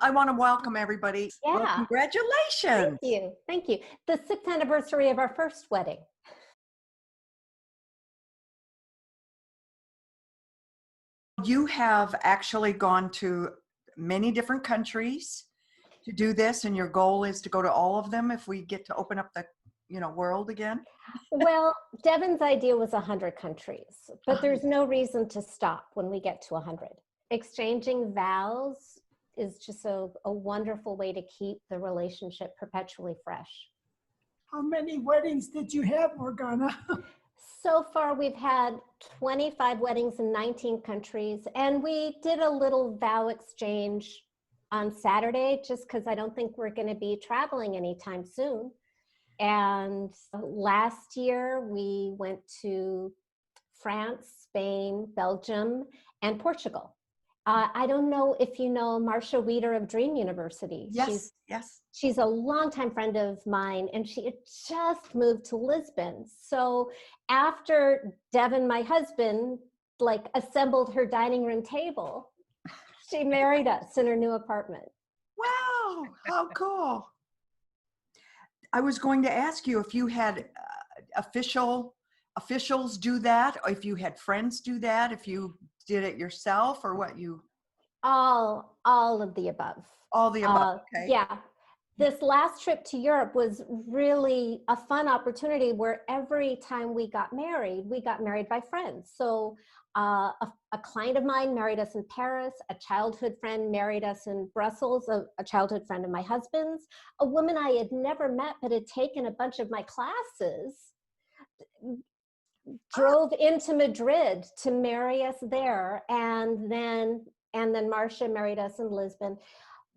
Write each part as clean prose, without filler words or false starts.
I want to welcome everybody. Well, Yeah. congratulations. Thank you. Thank you. The 6th anniversary of our first wedding. You have actually gone to many different countries to do this, and your goal is to go to all of them if we get to open up the, world again. Well, Devin's idea was 100 countries, but there's no reason to stop when we get to 100. Exchanging vows is just a wonderful way to keep the relationship perpetually fresh. How many weddings did you have, Morgana? So far, we've had 25 weddings in 19 countries, and we did a little vow exchange on Saturday, just because I don't think we're going to be traveling anytime soon. And last year, we went to France, Spain, Belgium, and Portugal. I don't know if you know Marcia Weeder of Dream University. Yes, She's a longtime friend of mine, and she had just moved to Lisbon. So after Devin, my husband, assembled her dining room table, she married us in her new apartment. Wow, how cool. I was going to ask you if you had officials do that, or if you had friends do that, if you did it yourself, or what you... All of the above. All the above, okay. Yeah. This last trip to Europe was really a fun opportunity where every time we got married by friends. So a client of mine married us in Paris, a childhood friend married us in Brussels, a childhood friend of my husband's, a woman I had never met but had taken a bunch of my classes, drove into Madrid to marry us there, and then Marcia married us in Lisbon.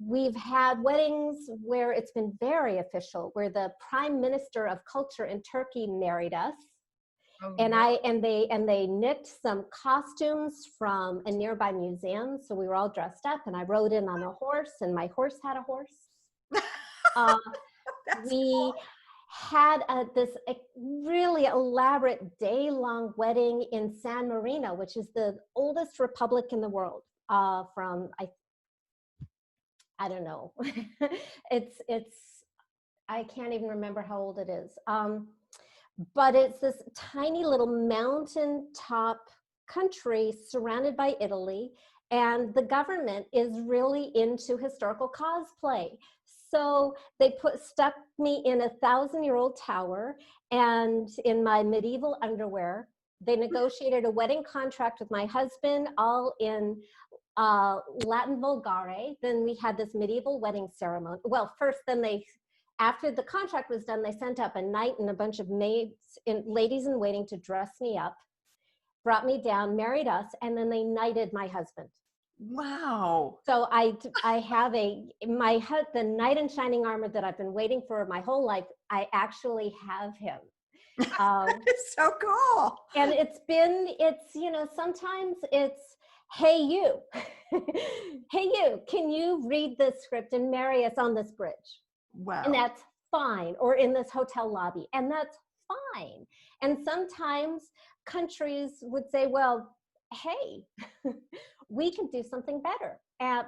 We've had weddings where it's been very official, where the Prime Minister of Culture in Turkey married us. Oh, and really? They knit some costumes from a nearby museum, so we were all dressed up, and I rode in on a horse, and my horse had a horse. We had this really elaborate day-long wedding in San Marino, which is the oldest republic in the world. From I don't know. it's I can't even remember how old it is. But it's this tiny little mountaintop country surrounded by Italy, and the government is really into historical cosplay. So they stuck me in a 1,000-year-old tower, and in my medieval underwear, they negotiated a wedding contract with my husband, all in Latin Vulgare. Then we had this medieval wedding ceremony. Well, first, after the contract was done, they sent up a knight and a bunch of maids and ladies in waiting to dress me up, brought me down, married us, and then they knighted my husband. Wow. So I have the knight in shining armor that I've been waiting for my whole life. I actually have him. It's so cool. And sometimes it's, hey you, hey you, can you read this script and marry us on this bridge? Wow. And that's fine. Or in this hotel lobby, and that's fine. And sometimes countries would say, well, hey, we can do something better.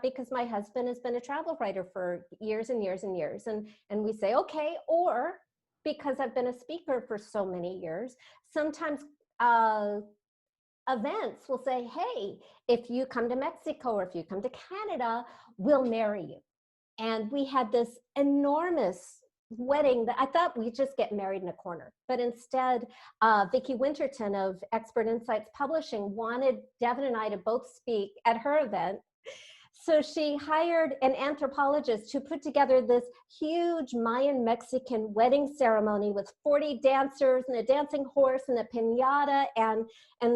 Because my husband has been a travel writer for years and years and years. And we say, okay, or because I've been a speaker for so many years, sometimes events will say, hey, if you come to Mexico or if you come to Canada, we'll marry you. And we had this enormous wedding that I thought we'd just get married in a corner. But instead, Vicki Winterton of Expert Insights Publishing wanted Devin and I to both speak at her event. So she hired an anthropologist to put together this huge Mayan Mexican wedding ceremony with 40 dancers and a dancing horse and a piñata and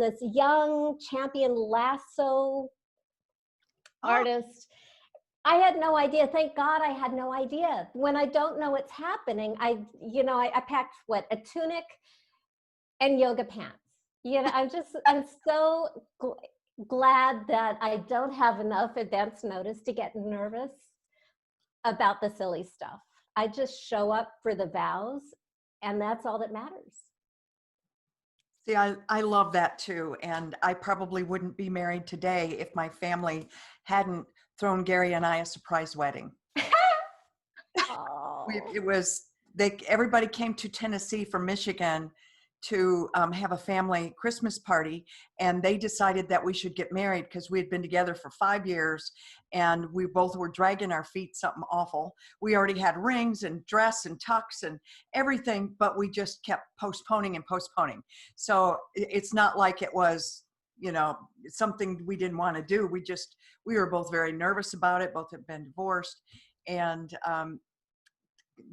this young champion lasso artist. I had no idea. Thank God I had no idea. When I don't know what's happening, I packed a tunic and yoga pants. I'm so glad that I don't have enough advance notice to get nervous about the silly stuff. I just show up for the vows, and that's all that matters. See, I love that too. And I probably wouldn't be married today if my family hadn't thrown Gary and I a surprise wedding. Oh, It was, everybody came to Tennessee from Michigan to have a family Christmas party, and they decided that we should get married because we had been together for 5 years and we both were dragging our feet something awful. We already had rings and dress and tux and everything, but we just kept postponing and postponing. So it's not like it was, you know, something we didn't want to do. We were both very nervous about it. Both had been divorced. And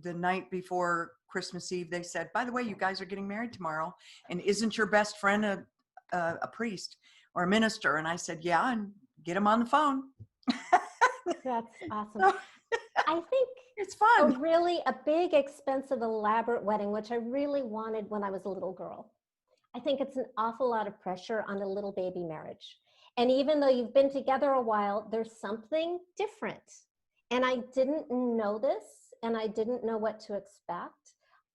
the night before Christmas Eve, they said, by the way, you guys are getting married tomorrow. And isn't your best friend a priest or a minister? And I said, yeah, and get him on the phone. that's awesome. So, I think it's fun. a big, expensive, elaborate wedding, which I really wanted when I was a little girl. I think it's an awful lot of pressure on a little baby marriage. And even though you've been together a while, there's something different. And I didn't know this, and I didn't know what to expect.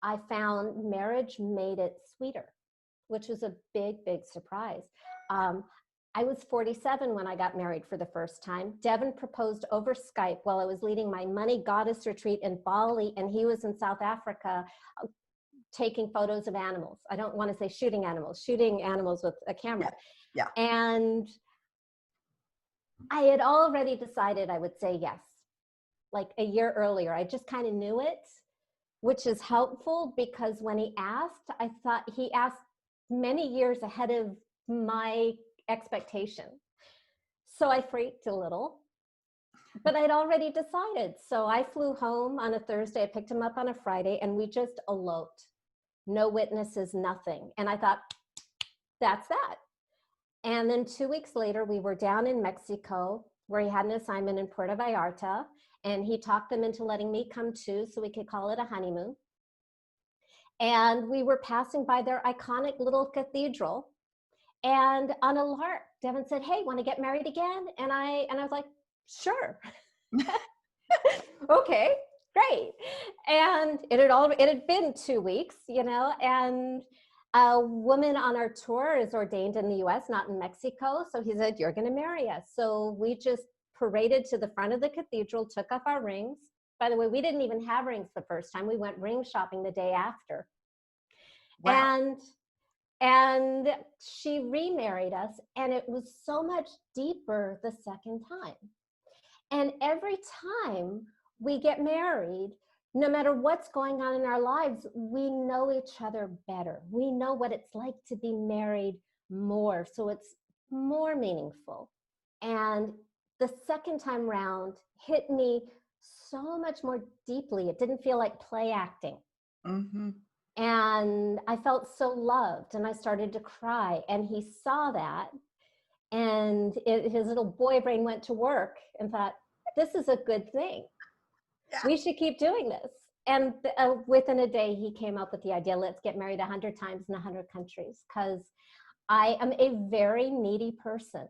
I found marriage made it sweeter, which was a big, big surprise. I was 47 when I got married for the first time. Devin proposed over Skype while I was leading my Money Goddess retreat in Bali, and he was in South Africa taking photos of animals. I don't want to say shooting animals with a camera. Yeah. And I had already decided I would say yes, like a year earlier. I just kind of knew it, which is helpful because when he asked, I thought he asked many years ahead of my expectation. So I freaked a little, but I'd already decided. So I flew home on a Thursday. I picked him up on a Friday, and we just eloped. No witnesses, nothing. And I thought, that's that. And then 2 weeks later, we were down in Mexico where he had an assignment in Puerto Vallarta, and he talked them into letting me come too so we could call it a honeymoon. And we were passing by their iconic little cathedral, and on a lark, Devin said, hey, want to get married again? And I was like, sure. Okay, great. And it had been 2 weeks, you know, and a woman on our tour is ordained in the US, not in Mexico. So he said, you're going to marry us. So we just paraded to the front of the cathedral, took off our rings. By the way, we didn't even have rings the first time. We went ring shopping the day after. Wow. And she remarried us, and it was so much deeper the second time. And every time we get married, no matter what's going on in our lives, we know each other better. We know what it's like to be married more. So it's more meaningful. And the second time round hit me so much more deeply. It didn't feel like play acting. Mm-hmm. And I felt so loved, and I started to cry, and he saw that, and his little boy brain went to work and thought, this is a good thing. Yeah. We should keep doing this. And within a day, he came up with the idea, let's get married 100 times in 100 countries, because I am a very needy person,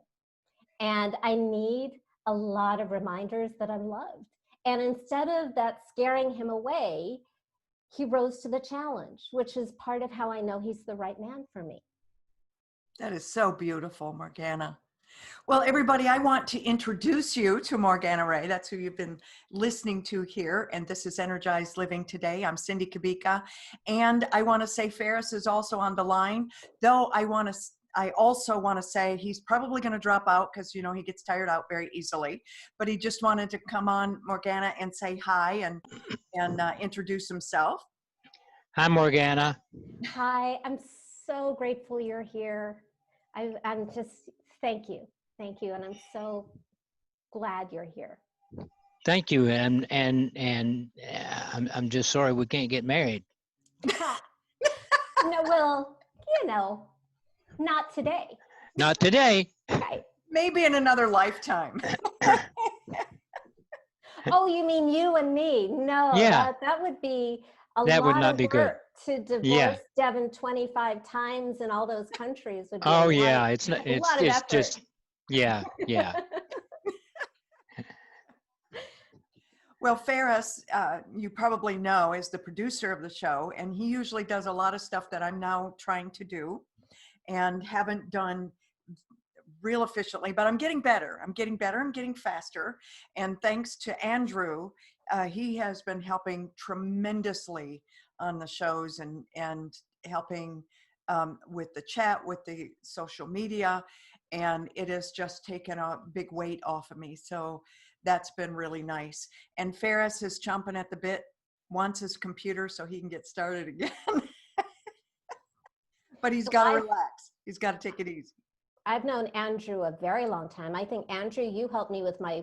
and I need a lot of reminders that I'm loved. And instead of that scaring him away, he rose to the challenge, which is part of how I know he's the right man for me. That is so beautiful, Morgana. Well, everybody, I want to introduce you to Morgana Rae. That's who you've been listening to here. And this is Energized Living Today. I'm Cindy Kabika. And I want to say Ferris is also on the line, though I also want to say he's probably going to drop out because, you know, he gets tired out very easily. But he just wanted to come on, Morgana, and say hi and introduce himself. Hi, Morgana. Hi, I'm so grateful you're here. I'm just, thank you. Thank you. And I'm so glad you're here. Thank you. And I'm just sorry we can't get married. No, well, you know, not today. Not today. Right. Maybe in another lifetime. Oh, you mean you and me? No, yeah. that would be a that lot would not of be work good. To divorce Devin 25 times in all those countries. Would be it's not. a lot of effort. Just yeah. Well, Ferris, you probably know, is the producer of the show, and he usually does a lot of stuff that I'm now trying to do and haven't done real efficiently, but I'm getting better. I'm getting better. I'm getting faster. And thanks to Andrew, he has been helping tremendously on the shows and helping with the chat, with the social media. And it has just taken a big weight off of me. So that's been really nice. And Ferris is chomping at the bit, wants his computer so he can get started again. But he's So got to relax. He's got to take it easy. I've known Andrew a very long time. I think, Andrew, you helped me with my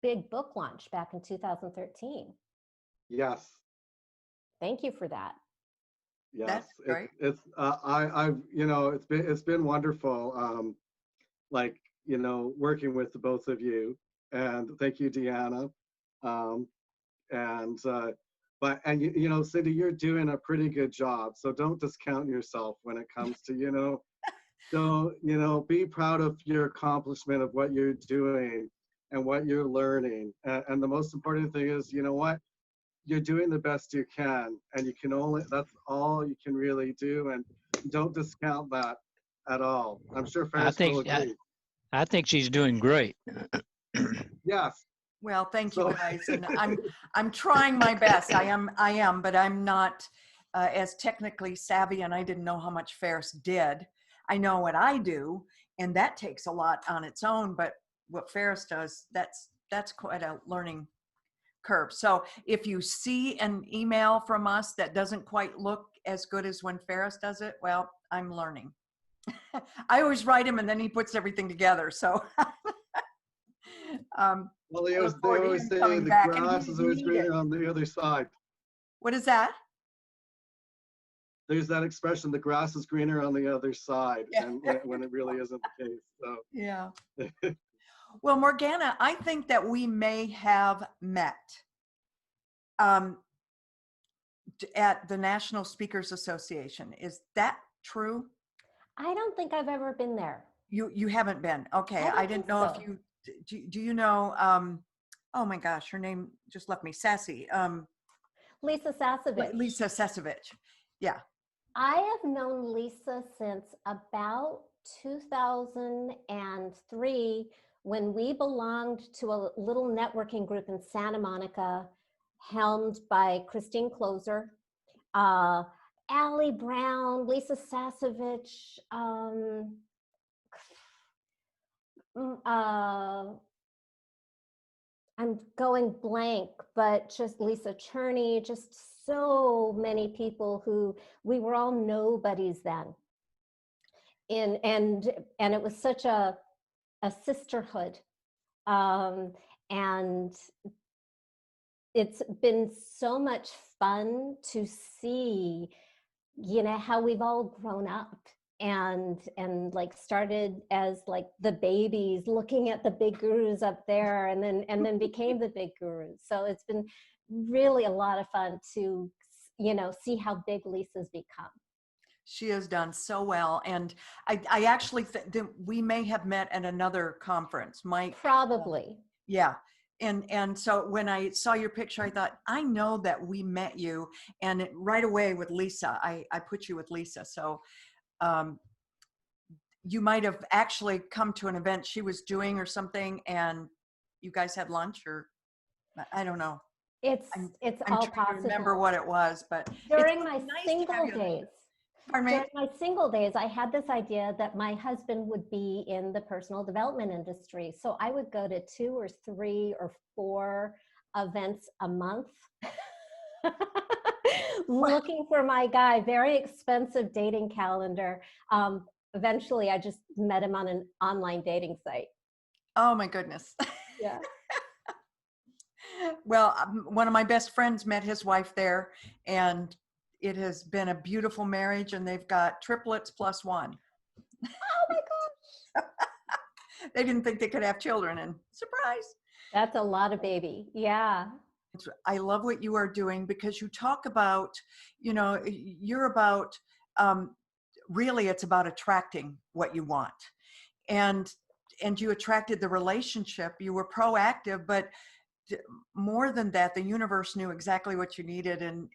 big book launch back in 2013. Yes. Thank you for that. Yes. That's great. It's been wonderful. Like, working with the both of you, and thank you, Deanna. Cindy, you're doing a pretty good job. So don't discount yourself when it comes to, don't, be proud of your accomplishment of what you're doing and what you're learning. And the most important thing is, you know what? You're doing the best you can, and that's all you can really do. And don't discount that at all. I'm sure Ferris will agree. I think she's doing great. Yes. Well, thank you guys, and I'm trying my best. I am, but I'm not as technically savvy, and I didn't know how much Ferris did. I know what I do, and that takes a lot on its own. But what Ferris does, that's quite a learning curve. So if you see an email from us that doesn't quite look as good as when Ferris does it, well, I'm learning. I always write him, and then he puts everything together. So. Well, they always say the grass is always greener on the other side. What is that? There's that expression, the grass is greener on the other side, Yeah. and when it really isn't the case. So. Yeah. Well, Morgana, I think that we may have met at the National Speakers Association. Is that true? I don't think I've ever been there. You haven't been. Okay. I didn't know if you do you know oh my gosh, her name just left me. Sassy. Lisa Sasevich. Lisa Sasevich. Yeah. I have known Lisa since about 2003, when we belonged to a little networking group in Santa Monica, helmed by Christine Closer, Allie Brown, Lisa Sasevich, I'm going blank, but just Lisa Cherney, just so many people who we were all nobodies then. And it was such a sisterhood. And it's been so much fun to see, how we've all grown up and like started as like the babies looking at the big gurus up there, and then became the big gurus. So it's been really a lot of fun to see how big Lisa's become. She has done so well, and I actually think that we may have met at another conference. Probably. Yeah. And so when I saw your picture, I thought, I know that we met you, and right away with Lisa, I put you with Lisa. So you might have actually come to an event she was doing or something, and you guys had lunch, or I don't know. It's I'm all trying possible. to remember what it was, but During my nice single days. Pardon me? During my single days, I had this idea that my husband would be in the personal development industry. So I would go to 2 or 3 or 4 events a month looking for my guy. Very expensive dating calendar. Eventually, I just met him on an online dating site. Oh my goodness. Yeah. Well, one of my best friends met his wife there, and it has been a beautiful marriage, and they've got triplets plus 1. Oh my gosh. They didn't think they could have children, and surprise. That's a lot of baby. Yeah. I love what you are doing, because you talk about, you're about, really it's about attracting what you want. And you attracted the relationship. You were proactive, but more than that, the universe knew exactly what you needed and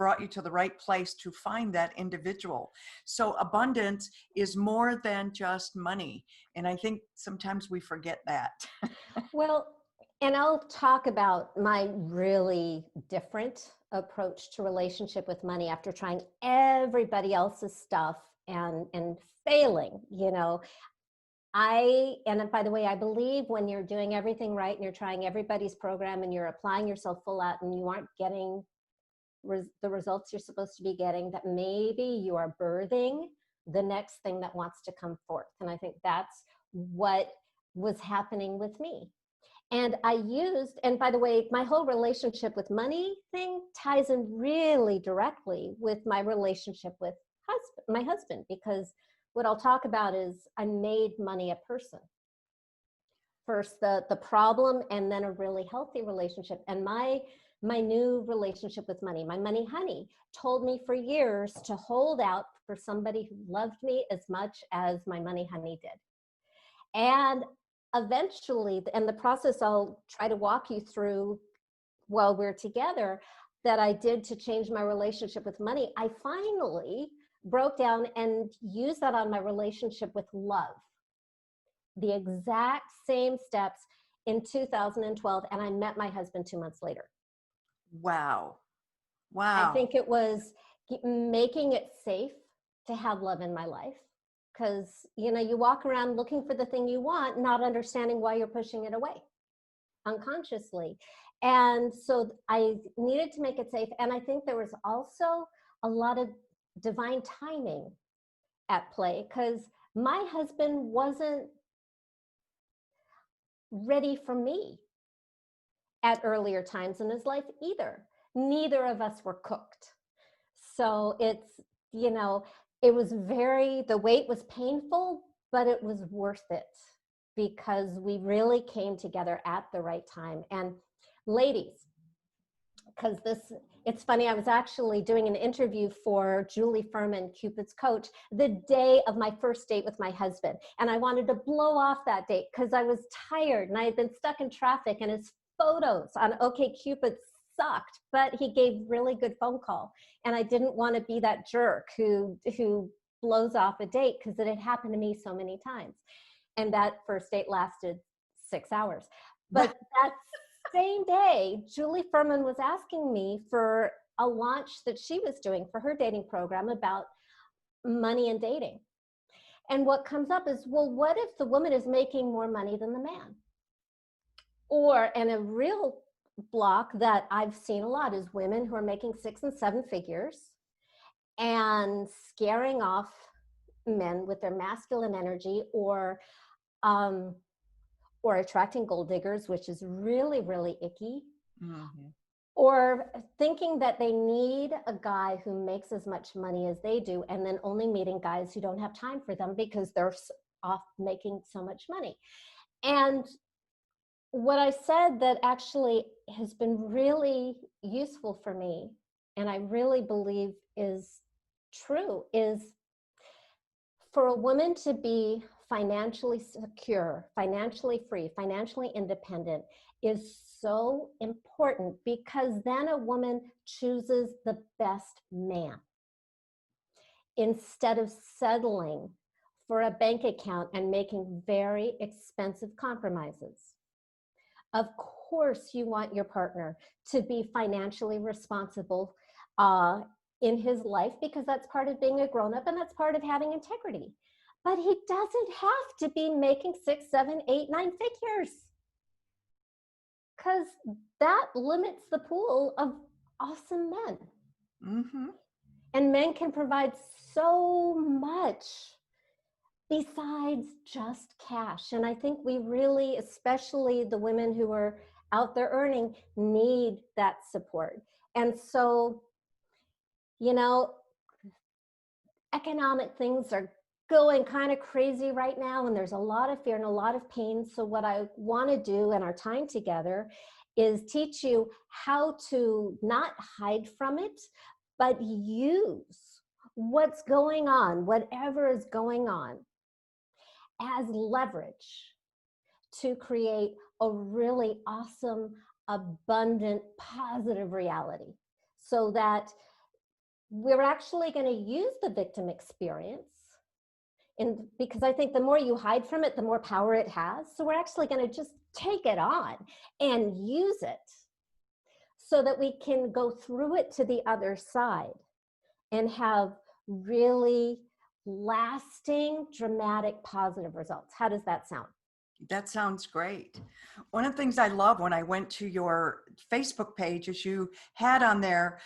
brought you to the right place to find that individual. So abundance is more than just money. And I think sometimes we forget that. Well, and I'll talk about my really different approach to relationship with money after trying everybody else's stuff and failing, you know. And by the way, I believe when you're doing everything right and you're trying everybody's program and you're applying yourself full out and you aren't getting the results you're supposed to be getting, that maybe you are birthing the next thing that wants to come forth. And I think that's what was happening with me. And and by the way, my whole relationship with money thing ties in really directly with my relationship with my husband, because what I'll talk about is I made money a person. First, the problem, and then a really healthy relationship. And my new relationship with money, my money honey, told me for years to hold out for somebody who loved me as much as my money honey did. And eventually, and the process I'll try to walk you through while we're together, that I did to change my relationship with money, I finally broke down and used that on my relationship with love. The exact same steps in 2012, and I met my husband 2 months later. Wow. I Wow. think it was making it safe to have love in my life. Because, you know, you walk around looking for the thing you want, not understanding why you're pushing it away unconsciously. And so I needed to make it safe. And I think there was also a lot of divine timing at play, because my husband wasn't ready for me at earlier times in his life either. Neither of us were cooked. So it's, you know, it was the wait was painful, but it was worth it because we really came together at the right time. And ladies, because it's funny, I was actually doing an interview for Julie Furman, Cupid's coach, the day of my first date with my husband. And I wanted to blow off that date because I was tired and I had been stuck in traffic, and his photos on OkCupid sucked, but he gave really good phone call. And I didn't want to be that jerk who blows off a date, because it had happened to me so many times. And that first date lasted 6 hours. But that same day, Julie Furman was asking me for a launch that she was doing for her dating program about money and dating. And what comes up is, well, what if the woman is making more money than the man? And a real block that I've seen a lot is women who are making 6 and 7 figures and scaring off men with their masculine energy, or attracting gold diggers, which is really, really icky. Mm-hmm. Or thinking that they need a guy who makes as much money as they do, and then only meeting guys who don't have time for them because they're off making so much money. And what I said that actually has been really useful for me, and I really believe is true, is for a woman to be financially secure, financially free, financially independent is so important, because then a woman chooses the best man instead of settling for a bank account and making very expensive compromises. Of course, you want your partner to be financially responsible in his life, because that's part of being a grown-up and that's part of having integrity. But he doesn't have to be making 6, 7, 8, 9 figures, because that limits the pool of awesome men. Mm-hmm. And men can provide so much besides just cash. And I think we really, especially the women who are out there earning, need that support. And so, you know, economic things are going kind of crazy right now, and there's a lot of fear and a lot of pain. So what I want to do in our time together is teach you how to not hide from it, but use what's going on, whatever is going on, as leverage to create a really awesome, abundant, positive reality, so that we're actually going to use the victim experience. And because I think the more you hide from it, the more power it has. So we're actually going to just take it on and use it so that we can go through it to the other side and have really lasting, dramatic, positive results. How does that sound? That sounds great. One of the things I love when I went to your Facebook page is you had on there,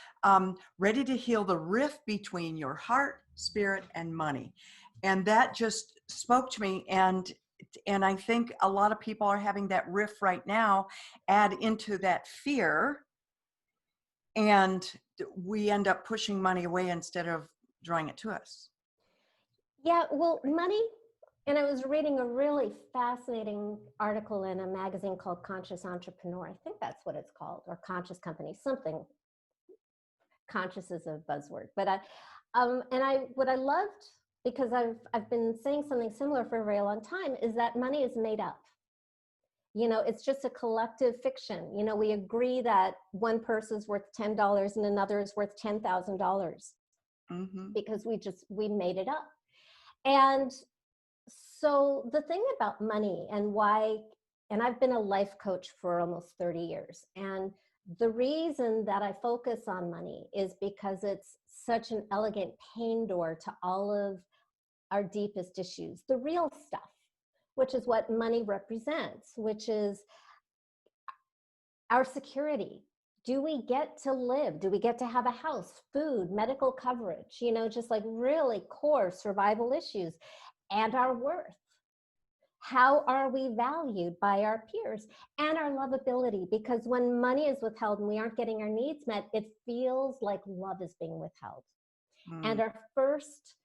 ready to heal the rift between your heart, spirit, and money. And that just spoke to me. And I think a lot of people are having that rift right now, add into that fear, and we end up pushing money away instead of drawing it to us. Yeah, well, money, and I was reading a really fascinating article in a magazine called Conscious Entrepreneur. I think that's what it's called, or Conscious Company, something. Conscious is a buzzword, but what I loved, because I've been saying something similar for a very long time, is that money is made up. You know, it's just a collective fiction. You know, we agree that one person's worth $10 and another is worth $10,000 because we made it up. And so the thing about money and why, and I've been a life coach for almost 30 years. And the reason that I focus on money is because it's such an elegant pain door to all of our deepest issues, the real stuff, which is what money represents, which is our security. Do we get to live? Do we get to have a house, food, medical coverage, you know, just like really core survival issues, and our worth? How are we valued by our peers, and our lovability? Because when money is withheld and we aren't getting our needs met, it feels like love is being withheld. And our first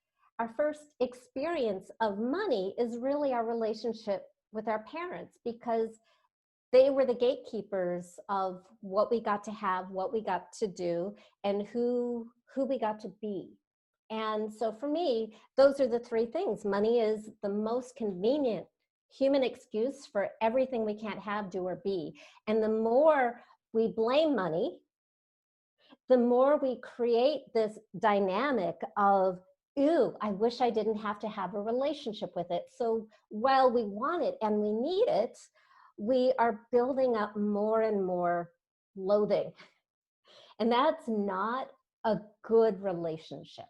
experience of money is really our relationship with our parents, because they were the gatekeepers of what we got to have, what we got to do, and who we got to be. And so for me, those are the three things. Money is the most convenient human excuse for everything we can't have, do, or be. And the more we blame money, the more we create this dynamic of, ooh, I wish I didn't have to have a relationship with it. So while we want it and we need it, we are building up more and more loathing. And that's not a good relationship.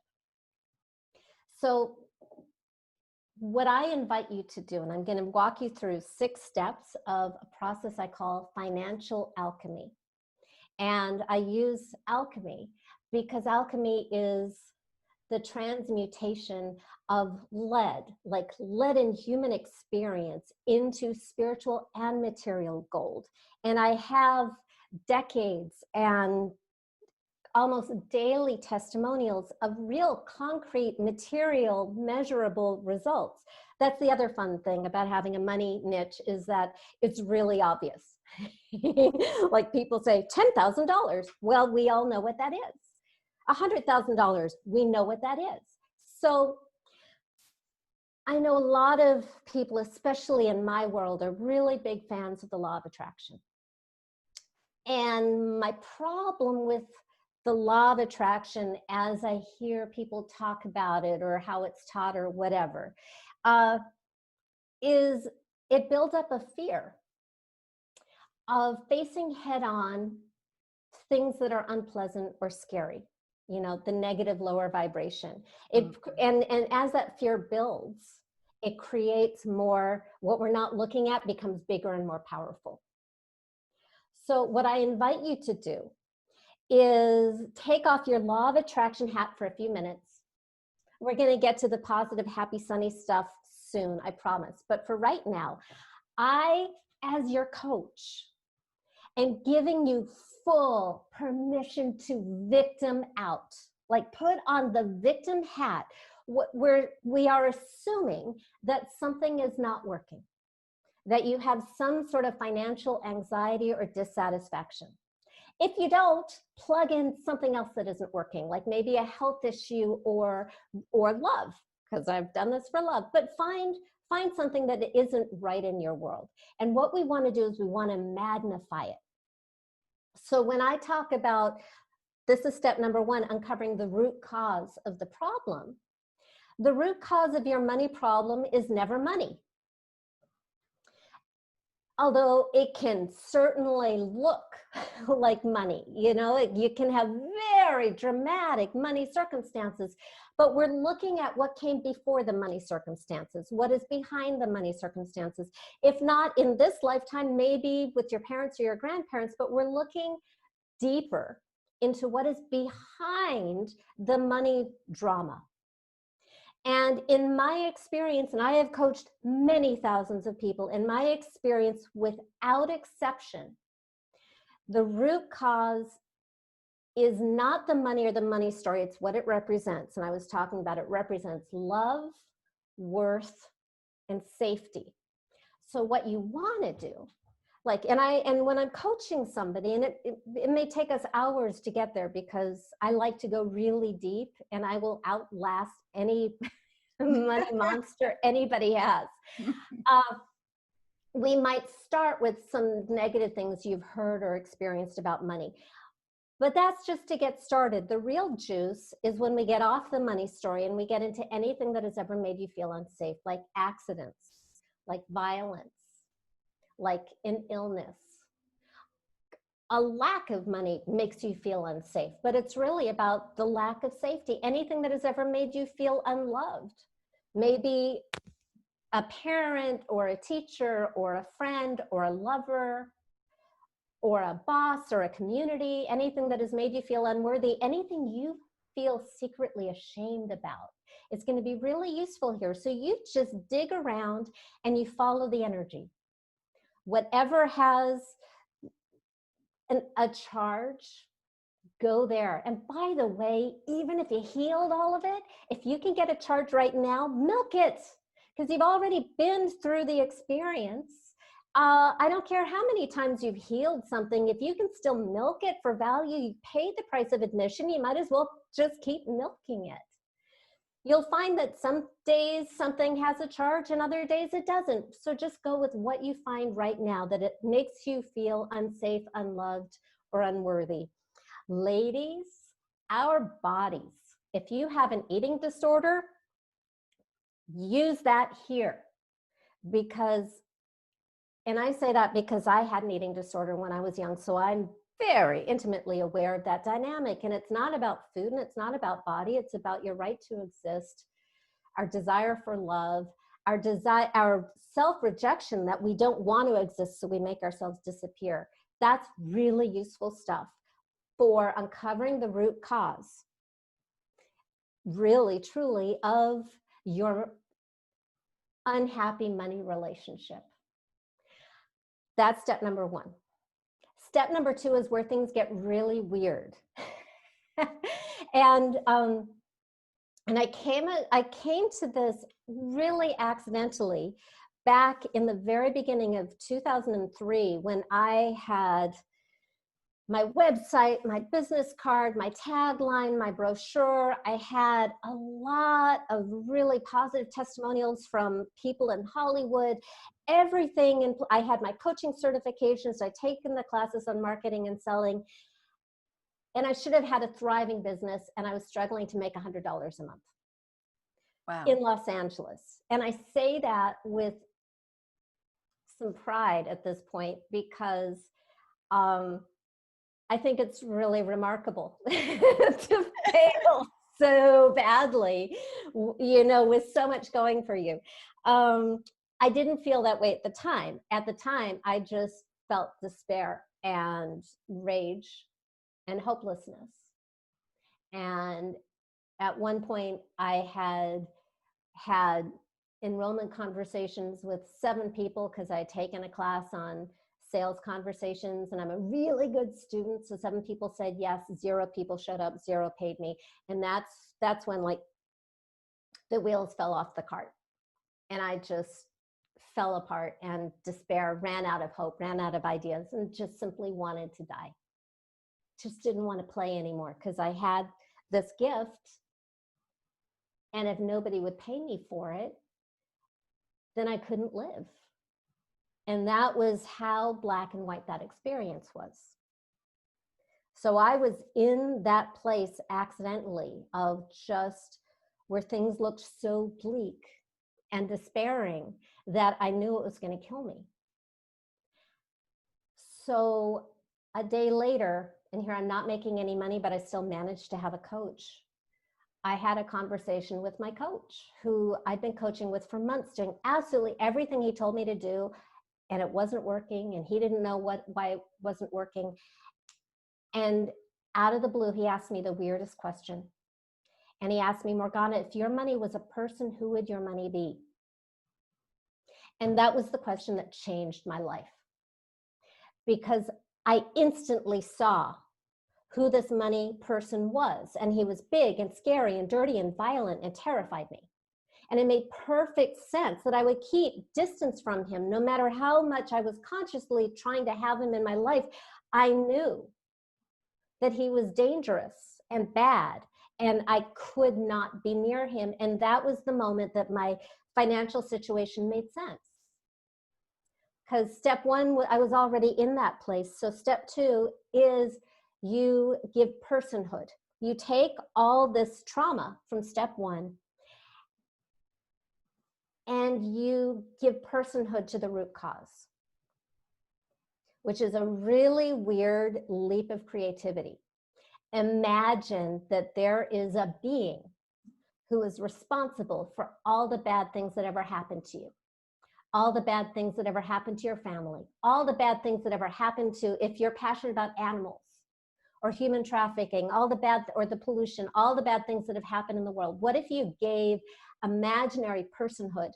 So what I invite you to do, and I'm going to walk you through 6 steps of a process I call financial alchemy. And I use alchemy because alchemy is the transmutation of lead, like lead in human experience, into spiritual and material gold. And I have decades and almost daily testimonials of real concrete, material, measurable results. That's the other fun thing about having a money niche, is that it's really obvious. Like people say, $10,000. Well, we all know what that is. $100,000, we know what that is. So I know a lot of people, especially in my world, are really big fans of the law of attraction. And my problem with the law of attraction, as I hear people talk about it or how it's taught or whatever, is it builds up a fear of facing head on things that are unpleasant or scary, you know, the negative lower vibration. And as that fear builds, it creates more, what we're not looking at becomes bigger and more powerful. So what I invite you to do is take off your law of attraction hat for a few minutes. We're going to get to the positive, happy, sunny stuff soon, I promise. But for right now, I, as your coach, am giving you full permission to victim out. Like, put on the victim hat, where we are assuming that something is not working, that you have some sort of financial anxiety or dissatisfaction. If you don't, plug in something else that isn't working, like maybe a health issue or love, because I've done this for love, but find something that isn't right in your world. And what we want to do is we want to magnify it. So when I talk about This is step number one, uncovering the root cause of the problem. The root cause of your money problem is never money. Although it can certainly look like money, you know, you can have very dramatic money circumstances, but we're looking at what came before the money circumstances, what is behind the money circumstances. If not in this lifetime, maybe with your parents or your grandparents, but we're looking deeper into what is behind the money drama. And in my experience, and I have coached many thousands of people, in my experience, without exception, the root cause is not the money or the money story, it's what it represents. And I was talking about it represents love, worth, and safety. So what you want to do, like, and when I'm coaching somebody, and it may take us hours to get there because I like to go really deep and I will outlast any money monster anybody has. We might start with some negative things you've heard or experienced about money, but that's just to get started. The real juice is when we get off the money story and we get into anything that has ever made you feel unsafe, like accidents, like violence, like an illness. A lack of money makes you feel unsafe, but it's really about the lack of safety. Anything that has ever made you feel unloved. Maybe a parent or a teacher or a friend or a lover or a boss or a community, anything that has made you feel unworthy, anything you feel secretly ashamed about. It's going to be really useful here. So you just dig around and you follow the energy. Whatever has a charge, go there. And by the way, even if you healed all of it, if you can get a charge right now, milk it, because you've already been through the experience. I don't care how many times you've healed something, if you can still milk it for value, you paid the price of admission, you might as well just keep milking it. You'll find that some days something has a charge and other days it doesn't. So just go with what you find right now that it makes you feel unsafe, unloved, or unworthy. Ladies, our bodies, if you have an eating disorder, use that here. Because, and I say that because I had an eating disorder when I was young, so I'm very intimately aware of that dynamic. And it's not about food and it's not about body, it's about your right to exist, our desire for love, our desire, our self-rejection that we don't want to exist, so we make ourselves disappear. That's really useful stuff for uncovering the root cause, really, truly, of your unhappy money relationship. That's step number one. Step number two is where things get really weird. and I came to this really accidentally back in the very beginning of 2003 when I had my website, my business card, my tagline, my brochure. I had a lot of really positive testimonials from people in Hollywood, everything. And I had my coaching certifications. I'd taken the classes on marketing and selling. And I should have had a thriving business. And I was struggling to make $100 a month. Wow. In Los Angeles. And I say that with some pride at this point because I think it's really remarkable to fail so badly, you know, with so much going for you. I didn't feel that way at the time. At the time, I just felt despair and rage and hopelessness. And at one point, I had enrollment conversations with 7 people because I'd taken a class on sales conversations and I'm a really good student. So 7 people said yes, 0 people showed up, 0 paid me. And that's when like the wheels fell off the cart and I just fell apart and despair, ran out of hope, ran out of ideas and just simply wanted to die. Just didn't want to play anymore because I had this gift and if nobody would pay me for it, then I couldn't live. And that was how black and white that experience was. So I was in that place accidentally of just where things looked so bleak and despairing that I knew it was going to kill me. So a day later, and here I'm not making any money, but I still managed to have a coach. I had a conversation with my coach, who I'd been coaching with for months, doing absolutely everything he told me to do, and it wasn't working, and he didn't know why it wasn't working. And out of the blue, he asked me the weirdest question. And he asked me, Morgana, if your money was a person, who would your money be? And that was the question that changed my life, because I instantly saw who this money person was. And he was big and scary and dirty and violent and terrified me. And it made perfect sense that I would keep distance from him no matter how much I was consciously trying to have him in my life. I knew that he was dangerous and bad, and I could not be near him. And that was the moment that my financial situation made sense. Because step one, I was already in that place. So step two is you give personhood. You take all this trauma from step one and you give personhood to the root cause, which is a really weird leap of creativity. Imagine that there is a being who is responsible for all the bad things that ever happened to you, all the bad things that ever happened to your family, all the bad things that ever happened to, if you're passionate about animals or human trafficking, all the bad, or the pollution, all the bad things that have happened in the world. What if you gave imaginary personhood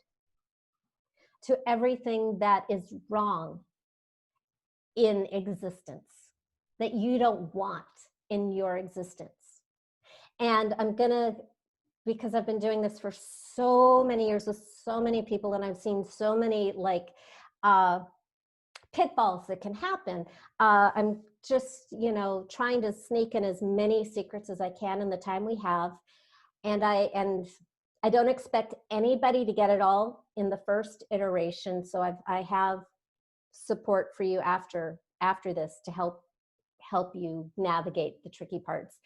to everything that is wrong in existence, that you don't want in your existence? And I'm gonna, because I've been doing this for so many years with so many people, and I've seen so many like pitfalls that can happen. I'm just, trying to sneak in as many secrets as I can in the time we have. And I don't expect anybody to get it all in the first iteration. So I have support for you after this to help you navigate the tricky parts.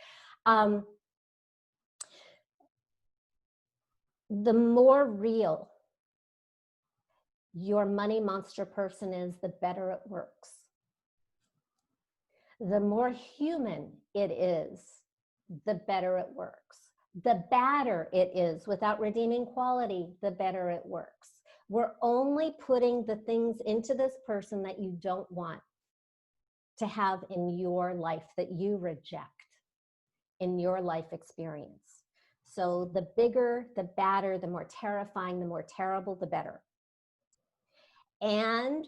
The more real your money monster person is, the better it works. The more human it is, the better it works. The badder it is without redeeming quality, the better it works. We're only putting the things into this person that you don't want to have in your life, that you reject in your life experience. So the bigger, the badder, the more terrifying, the more terrible, the better. And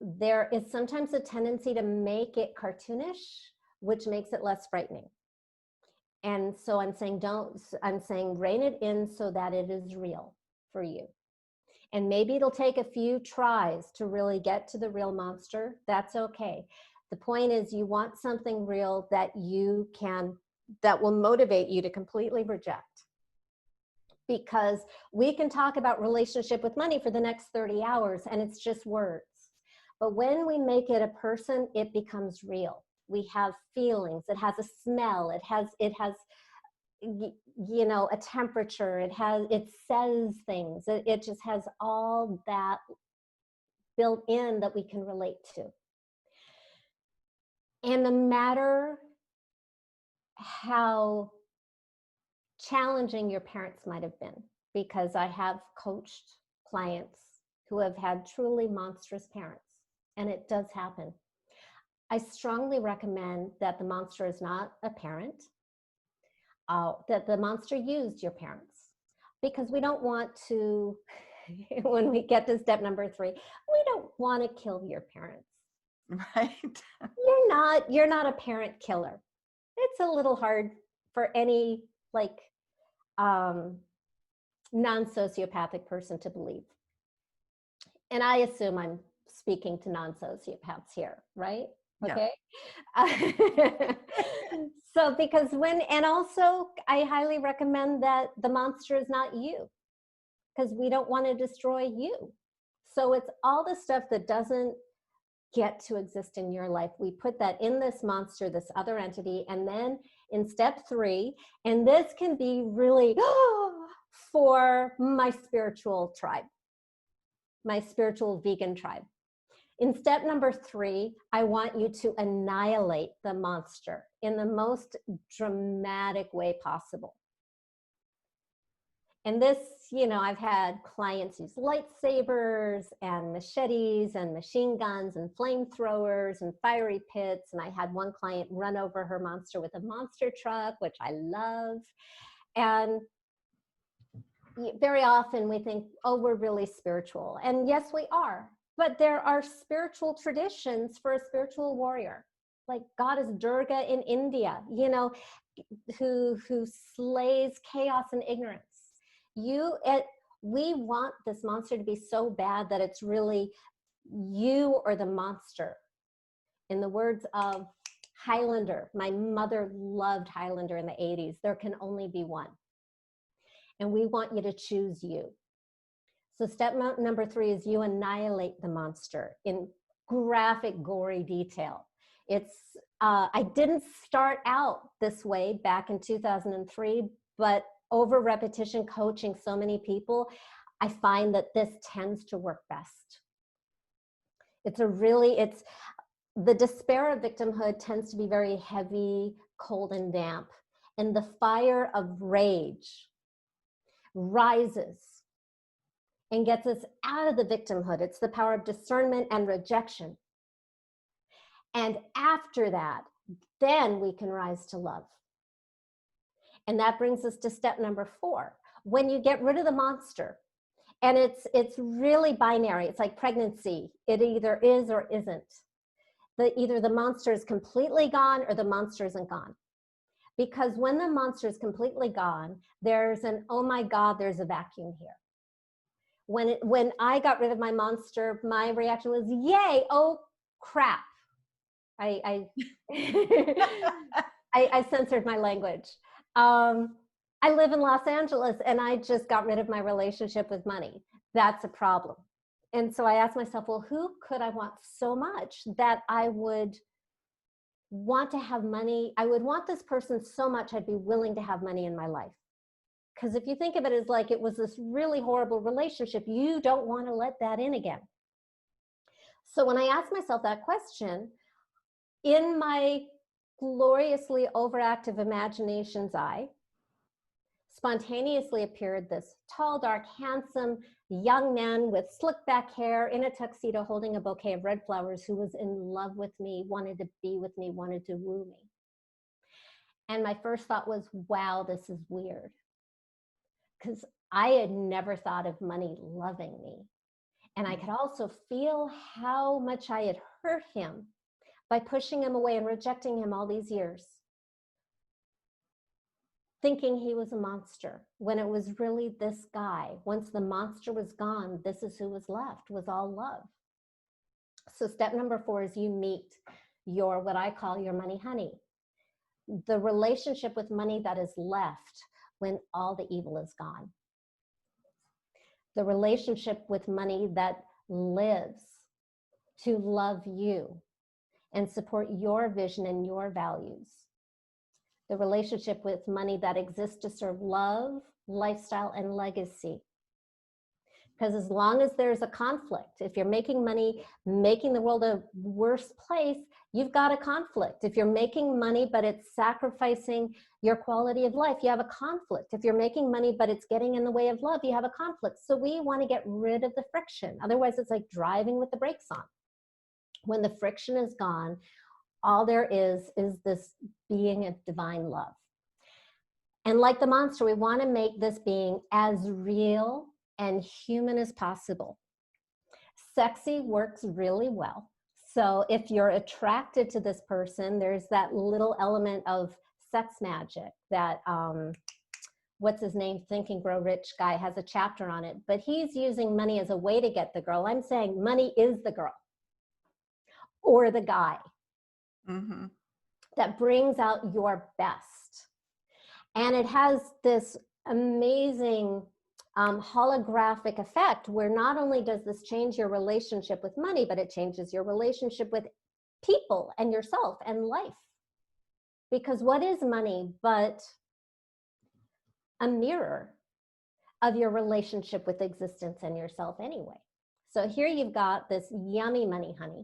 there is sometimes a tendency to make it cartoonish, which makes it less frightening. And so I'm saying rein it in so that it is real for you. And maybe it'll take a few tries to really get to the real monster. That's okay. The point is, you want something real that will motivate you to completely reject. Because we can talk about relationship with money for the next 30 hours and it's just words. But when we make it a person, it becomes real. We have feelings. It has a smell. It has a temperature. It says things. It just has all that built in that we can relate to. And no matter how challenging your parents might have been, because I have coached clients who have had truly monstrous parents, and it does happen. I strongly recommend that the monster is not a parent, that the monster used your parents, because we don't want to, when we get to step number 3, we don't want to kill your parents. Right. You're not a parent killer. It's a little hard for any non-sociopathic person to believe. And I assume I'm speaking to non-sociopaths here, right? Yeah. Okay. So and also I highly recommend that the monster is not you, because we don't want to destroy you. So it's all the stuff that doesn't get to exist in your life. We put that in this monster, this other entity. And then in step 3, and this can be really for my spiritual tribe, my spiritual vegan tribe. In step number 3, I want you to annihilate the monster in the most dramatic way possible. And this, you know, I've had clients use lightsabers and machetes and machine guns and flamethrowers and fiery pits. And I had one client run over her monster with a monster truck, which I love. And very often we think, oh, we're really spiritual. And yes, we are. But there are spiritual traditions for a spiritual warrior, like Goddess Durga in India, you know, who slays chaos and ignorance. We want this monster to be so bad that it's really you or the monster. In the words of Highlander, my mother loved Highlander in the 80s. There can only be one. And we want you to choose you. So step number 3 is you annihilate the monster in graphic, gory detail. I didn't start out this way back in 2003, but over repetition coaching so many people, I find that this tends to work best. The despair of victimhood tends to be very heavy, cold, and damp. And the fire of rage rises and gets us out of the victimhood. It's the power of discernment and rejection. And after that, then we can rise to love. And that brings us to step number 4. When you get rid of the monster, and it's really binary. It's like pregnancy. It either is or isn't. Either the monster is completely gone or the monster isn't gone. Because when the monster is completely gone, there's an, oh my God, there's a vacuum here. When I got rid of my monster, my reaction was, yay, oh crap. I censored my language. I live in Los Angeles and I just got rid of my relationship with money. That's a problem. And so I asked myself, well, who could I want so much that I would want to have money? I would want this person so much I'd be willing to have money in my life. Because if you think of it as like it was this really horrible relationship, you don't want to let that in again. So when I asked myself that question, in my gloriously overactive imagination's eye, spontaneously appeared this tall, dark, handsome young man with slick back hair in a tuxedo holding a bouquet of red flowers who was in love with me, wanted to be with me, wanted to woo me. And my first thought was, wow, this is weird. Because I had never thought of money loving me. And I could also feel how much I had hurt him by pushing him away and rejecting him all these years, thinking he was a monster, when it was really this guy. Once the monster was gone, this is who was left, was all love. So step number 4 is you meet your, what I call your money honey, the relationship with money that is left when all the evil is gone. The relationship with money that lives to love you and support your vision and your values. The relationship with money that exists to serve love, lifestyle, and legacy. Because as long as there's a conflict, if you're making money, making the world a worse place, you've got a conflict. If you're making money, but it's sacrificing your quality of life, you have a conflict. If you're making money, but it's getting in the way of love, you have a conflict. So we want to get rid of the friction. Otherwise, it's like driving with the brakes on. When the friction is gone, all there is this being of divine love. And like the monster, we want to make this being as real and human as possible. Sexy works really well. So if you're attracted to this person, there's that little element of sex magic that, what's his name, Think and Grow Rich guy has a chapter on it, but he's using money as a way to get the girl. I'm saying money is the girl or the guy that brings out your best. And it has this amazing holographic effect, where not only does this change your relationship with money, but it changes your relationship with people and yourself and life. Because what is money but a mirror of your relationship with existence and yourself anyway? So here you've got this yummy money honey.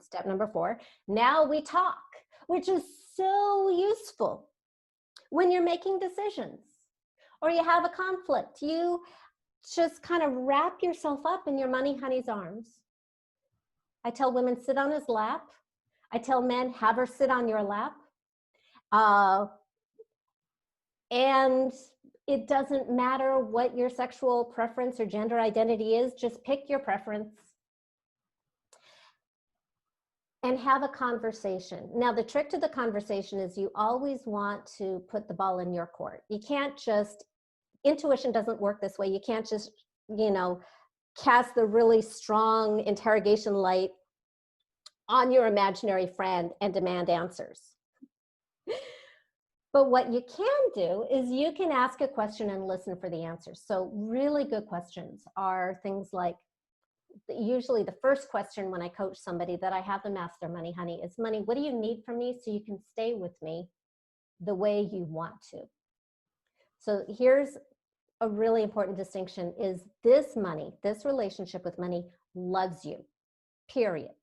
Step number 4. Now we talk, which is so useful when you're making decisions or you have a conflict. You just kind of wrap yourself up in your money honey's arms. I tell women, sit on his lap. I tell men, have her sit on your lap. And it doesn't matter what your sexual preference or gender identity is, just pick your preference and have a conversation. Now, the trick to the conversation is you always want to put the ball in your court. You can't just, intuition doesn't work this way. You can't just, cast the really strong interrogation light on your imaginary friend and demand answers. But what you can do is you can ask a question and listen for the answers. So really good questions are things like, usually the first question when I coach somebody that I have them ask their money honey is, money, what do you need from me so you can stay with me the way you want to? So here's a really important distinction is this money, this relationship with money loves you, period.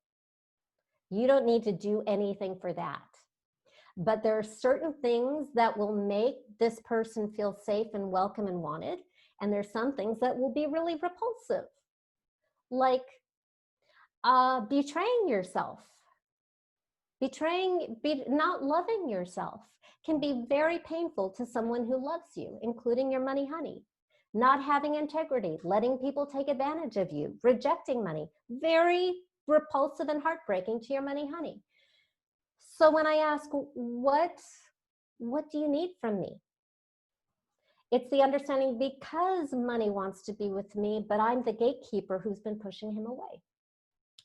You don't need to do anything for that. But there are certain things that will make this person feel safe and welcome and wanted. And there's some things that will be really repulsive, like betraying yourself. Not loving yourself can be very painful to someone who loves you, including your money honey. Not having integrity, letting people take advantage of you, rejecting money, very repulsive and heartbreaking to your money honey. So when I ask, what do you need from me? It's the understanding because money wants to be with me, but I'm the gatekeeper who's been pushing him away.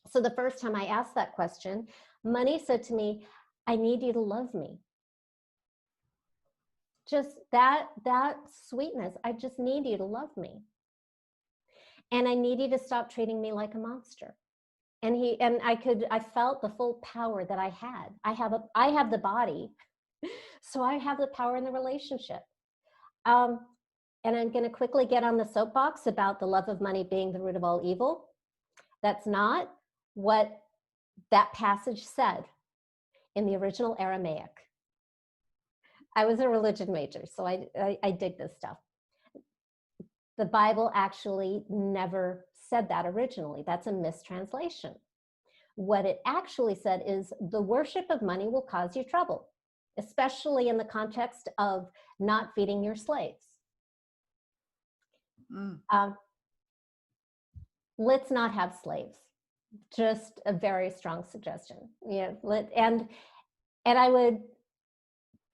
So the first time I asked that question, money said to me, I need you to love me. Just that sweetness, I just need you to love me. And I need you to stop treating me like a monster. And I felt the full power that I had. I have the body, so I have the power in the relationship. And I'm going to quickly get on the soapbox about the love of money being the root of all evil. That's not what that passage said in the original Aramaic. I was a religion major, so I dig this stuff. The Bible actually never said that originally. That's a mistranslation. What it actually said is the worship of money will cause you trouble, especially in the context of not feeding your slaves. Let's not have slaves. Just a very strong suggestion.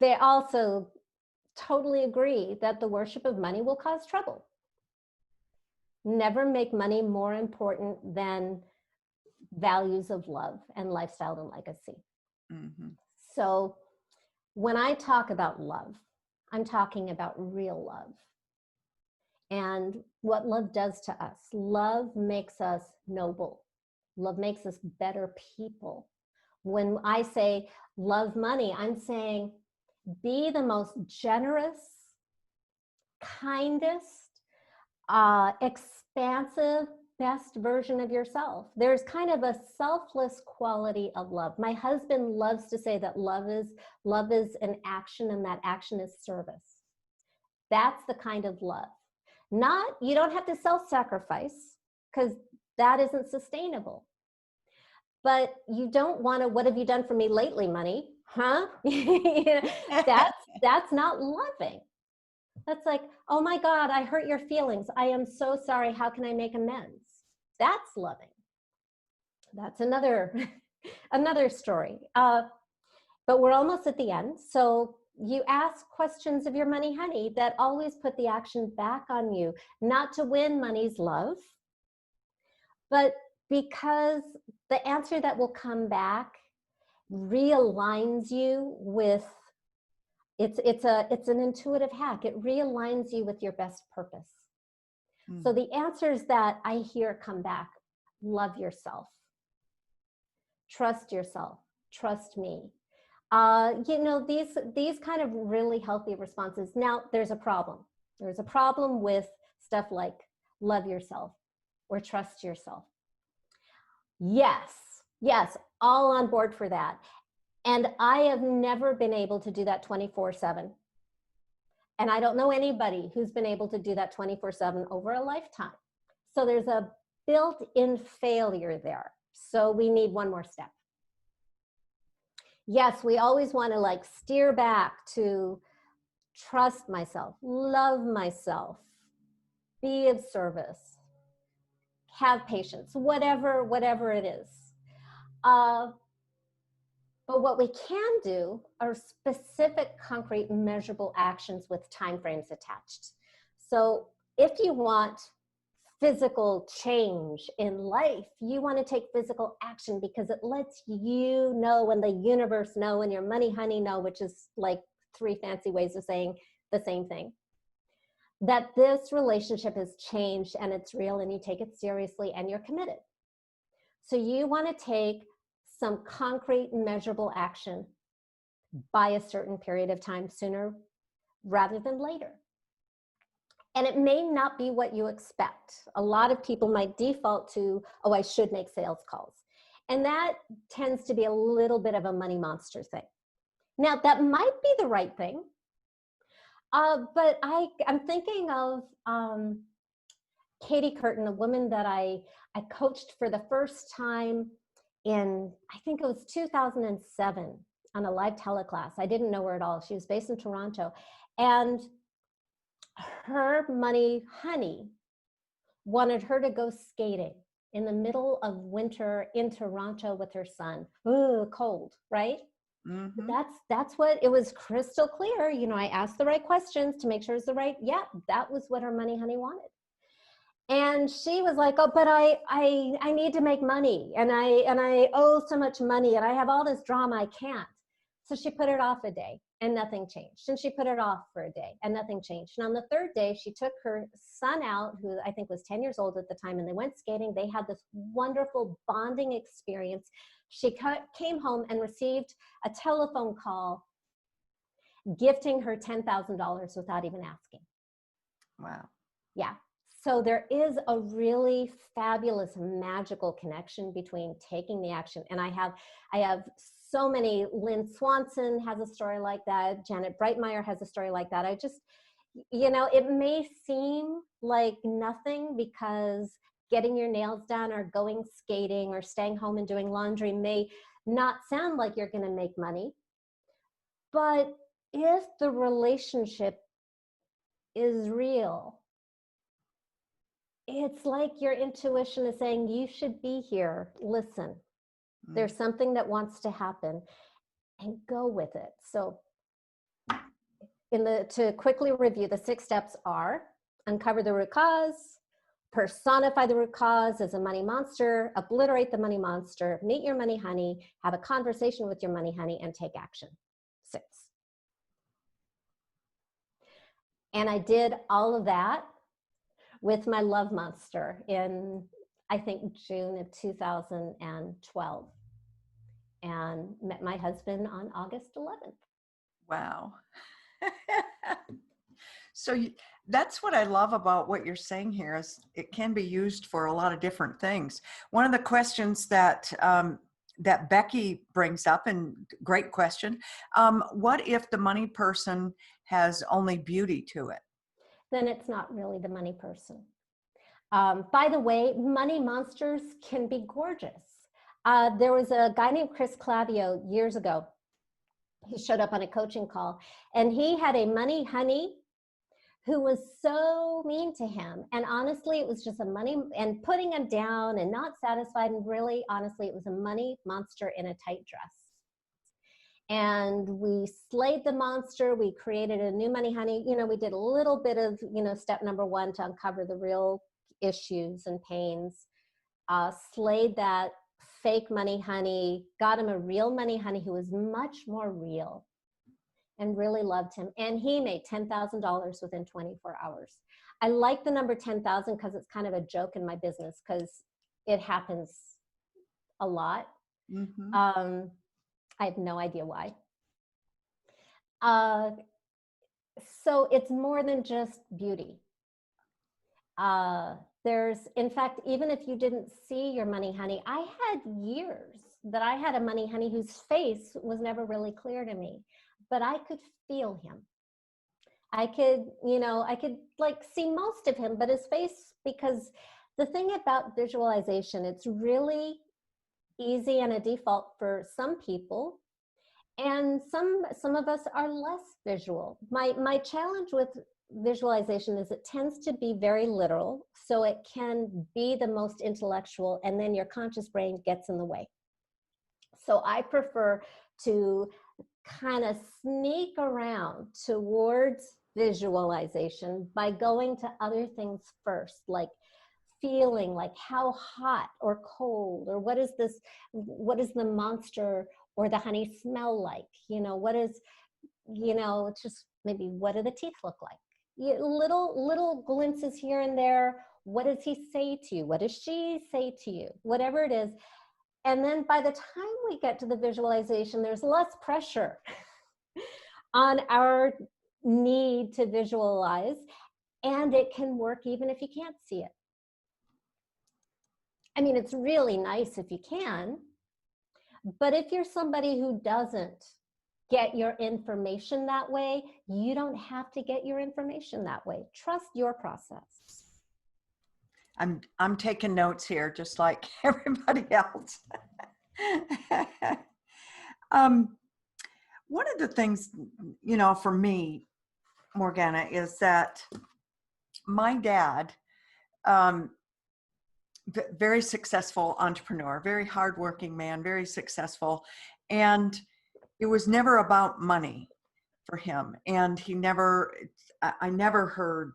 They also totally agree that the worship of money will cause trouble. Never make money more important than values of love and lifestyle and legacy. Mm-hmm. So when I talk about love, I'm talking about real love and what love does to us. Love makes us noble. Love makes us better people. When I say love money, I'm saying be the most generous, kindest, expansive, best version of yourself. There's kind of a selfless quality of love. My husband loves to say that love is an action, and that action is service. That's the kind of love. You don't have to self-sacrifice, because that isn't sustainable. But you don't want to, what have you done for me lately, money? Huh? That's not loving. That's like, oh my God, I hurt your feelings. I am so sorry. How can I make amends? That's loving. That's another story. But we're almost at the end. So you ask questions of your money honey that always put the action back on you, not to win money's love, but because the answer that will come back realigns you with It's an intuitive hack. It realigns you with your best purpose. So the answers that I hear come back: love yourself, trust yourself, trust me. These kind of really healthy responses. Now, there's a problem. There's a problem with stuff like love yourself or trust yourself. Yes, all on board for that. And I have never been able to do that 24/7. And I don't know anybody who's been able to do that 24/7 over a lifetime. So there's a built-in failure there. So we need one more step. Yes, we always want to like steer back to trust myself, love myself, be of service, have patience, whatever it is. But what we can do are specific, concrete, measurable actions with timeframes attached. So if you want physical change in life, you want to take physical action because it lets you know and the universe know and your money honey know, which is like 3 fancy ways of saying the same thing, that this relationship has changed and it's real and you take it seriously and you're committed. So you want to take some concrete measurable action by a certain period of time, sooner rather than later. And it may not be what you expect. A lot of people might default to, oh, I should make sales calls. And that tends to be a little bit of a money monster thing. Now, that might be the right thing. But I'm thinking of Katie Curtin, a woman that I coached for the first time in, I think it was 2007 on a live teleclass. I didn't know her at all. She was based in Toronto. And her money honey wanted her to go skating in the middle of winter in Toronto with her son. Ooh, cold, right? Mm-hmm. That's what it was, crystal clear. You know, I asked the right questions to make sure it's the right. Yeah, that was what her money honey wanted. And she was like, oh, but I need to make money and I owe so much money and I have all this drama, I can't. So she put it off a day and nothing changed. And she put it off for a day and nothing changed. And on the 3rd day, she took her son out, who I think was 10 years old at the time, and they went skating. They had this wonderful bonding experience. She came home and received a telephone call gifting her $10,000 without even asking. Wow. Yeah. So there is a really fabulous, magical connection between taking the action. And I have so many. Lynn Swanson has a story like that. Janet Breitmeyer has a story like that. I just, you know, it may seem like nothing because getting your nails done or going skating or staying home and doing laundry may not sound like you're going to make money. But if the relationship is real, it's like your intuition is saying, you should be here. Listen, there's something that wants to happen, and go with it. So to quickly review, the 6 steps are: uncover the root cause, personify the root cause as a money monster, obliterate the money monster, meet your money honey, have a conversation with your money honey, and take action. 6. And I did all of that with my love monster in, I think, June of 2012, and met my husband on August 11th. Wow. So that's what I love about what you're saying here, is it can be used for a lot of different things. One of the questions that that Becky brings up, and great question, what if the money person has only beauty to it? Then it's not really the money person. By the way, money monsters can be gorgeous. There was a guy named Chris Clavio years ago. He showed up on a coaching call, and he had a money honey who was so mean to him. And honestly, it was just a money, and putting him down and not satisfied. And really, honestly, it was a money monster in a tight dress. And we slayed the monster. We created a new money honey. You know, we did a little bit of, you know, step number 1 to uncover the real issues and pains. Slayed that fake money honey, got him a real money honey who was much more real. and really loved him. And he made $10,000 within 24 hours. I like the number 10,000 because it's kind of a joke in my business because it happens a lot. Mm-hmm. I have no idea why. So it's more than just beauty. There's, in fact, even if you didn't see your money honey, I had years that I had a money honey whose face was never really clear to me, but I could feel him. I could, I could like see most of him, but his face, because the thing about visualization, it's really easy and a default for some people. And some of us are less visual. My challenge with visualization is it tends to be very literal, so it can be the most intellectual, and then your conscious brain gets in the way. So I prefer to kind of sneak around towards visualization by going to other things first, like feeling like how hot or cold, or what is the monster or the honey smell like? What is, it's just maybe what do the teeth look like? Little glimpses here and there. What does he say to you? What does she say to you? Whatever it is. And then by the time we get to the visualization, there's less pressure on our need to visualize, and it can work even if you can't see it. I mean, it's really nice if you can, but if you're somebody who doesn't get your information that way, you don't have to get your information that way. Trust your process. I'm taking notes here, just like everybody else. One of the things, for me, Morgana, is that my dad, very successful entrepreneur, very hardworking man, very successful, and it was never about money for him. And I never heard,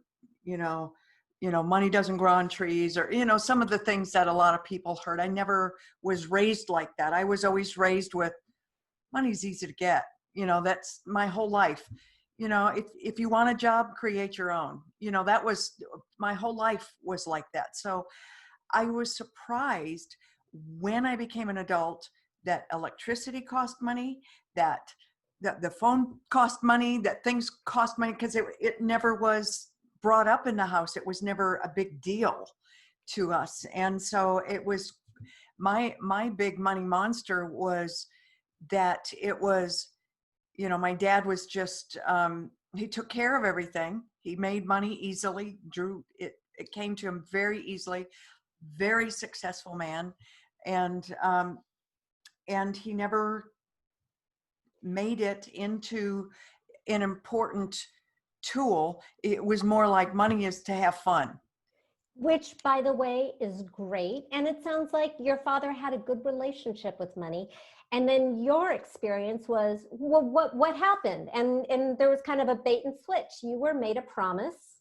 money doesn't grow on trees, or, some of the things that a lot of people heard. I never was raised like that. I was always raised with money's easy to get. That's my whole life. If you want a job, create your own. That was my whole life was like that. So I was surprised when I became an adult that electricity cost money, that the phone cost money, that things cost money, because it never was brought up in the house. It was never a big deal to us. And so it was my big money monster was that it was, my dad was just, he took care of everything. He made money easily, it came to him very easily, very successful man. And he never made it into an important tool. It was more like money is to have fun. Which, by the way, is great. And it sounds like your father had a good relationship with money. And then your experience was, well, what happened? And there was kind of a bait and switch. You were made a promise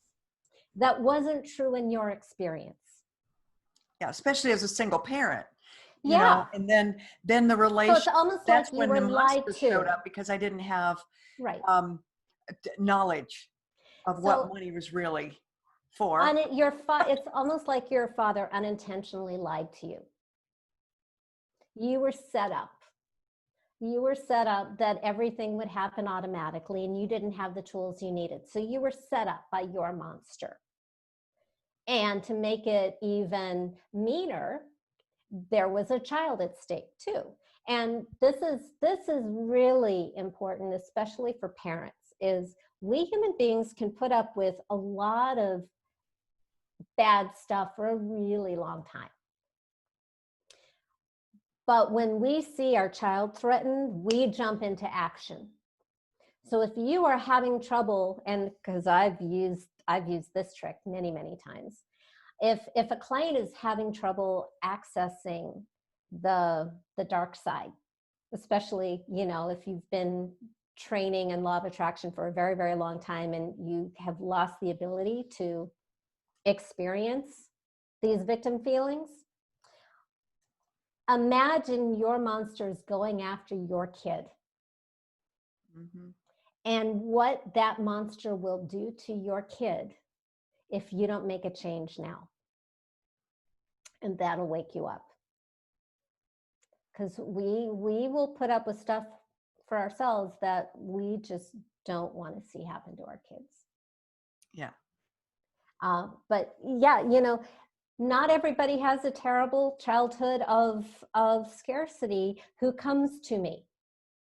that wasn't true in your experience. Yeah, especially as a single parent. Yeah. And then the relation. So it's almost that's like you when were the lied monster to. showed up, because I didn't have Right. knowledge of what money was really for. It's almost like your father unintentionally lied to you. You were set up. You were set up that everything would happen automatically, and you didn't have the tools you needed. So you were set up by your monster. And to make it even meaner, there was a child at stake too. And this is really important, especially for parents, is we human beings can put up with a lot of bad stuff for a really long time. But when we see our child threatened, we jump into action. So if you are having trouble, and because I've used this trick many, many times, if a client is having trouble accessing the dark side, especially, if you've been training in law of attraction for a very, very long time and you have lost the ability to experience these victim feelings, imagine your monsters going after your kid. Mm-hmm. and what that monster will do to your kid if you don't make a change now. And that'll wake you up. Because we will put up with stuff for ourselves that we just don't want to see happen to our kids. Yeah. But yeah, you know, not everybody has a terrible childhood of scarcity who comes to me.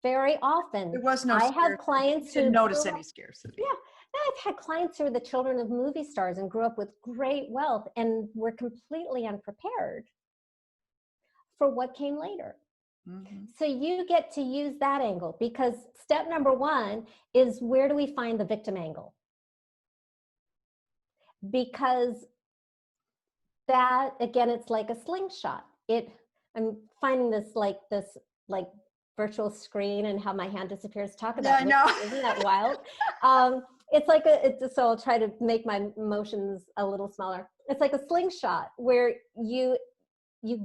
Very often, There was no I scarcity. have clients who Didn't notice any scarcity. Yeah, I've had clients who are the children of movie stars and grew up with great wealth and were completely unprepared for what came later. Mm-hmm. So you get to use that angle, because step number one is, where do we find the victim angle? Because that, again, it's like a slingshot. I'm finding this like virtual screen and how my hand disappears. Talk about, Yeah, I know. isn't that wild? It's like so I'll try to make my motions a little smaller. It's like a slingshot where you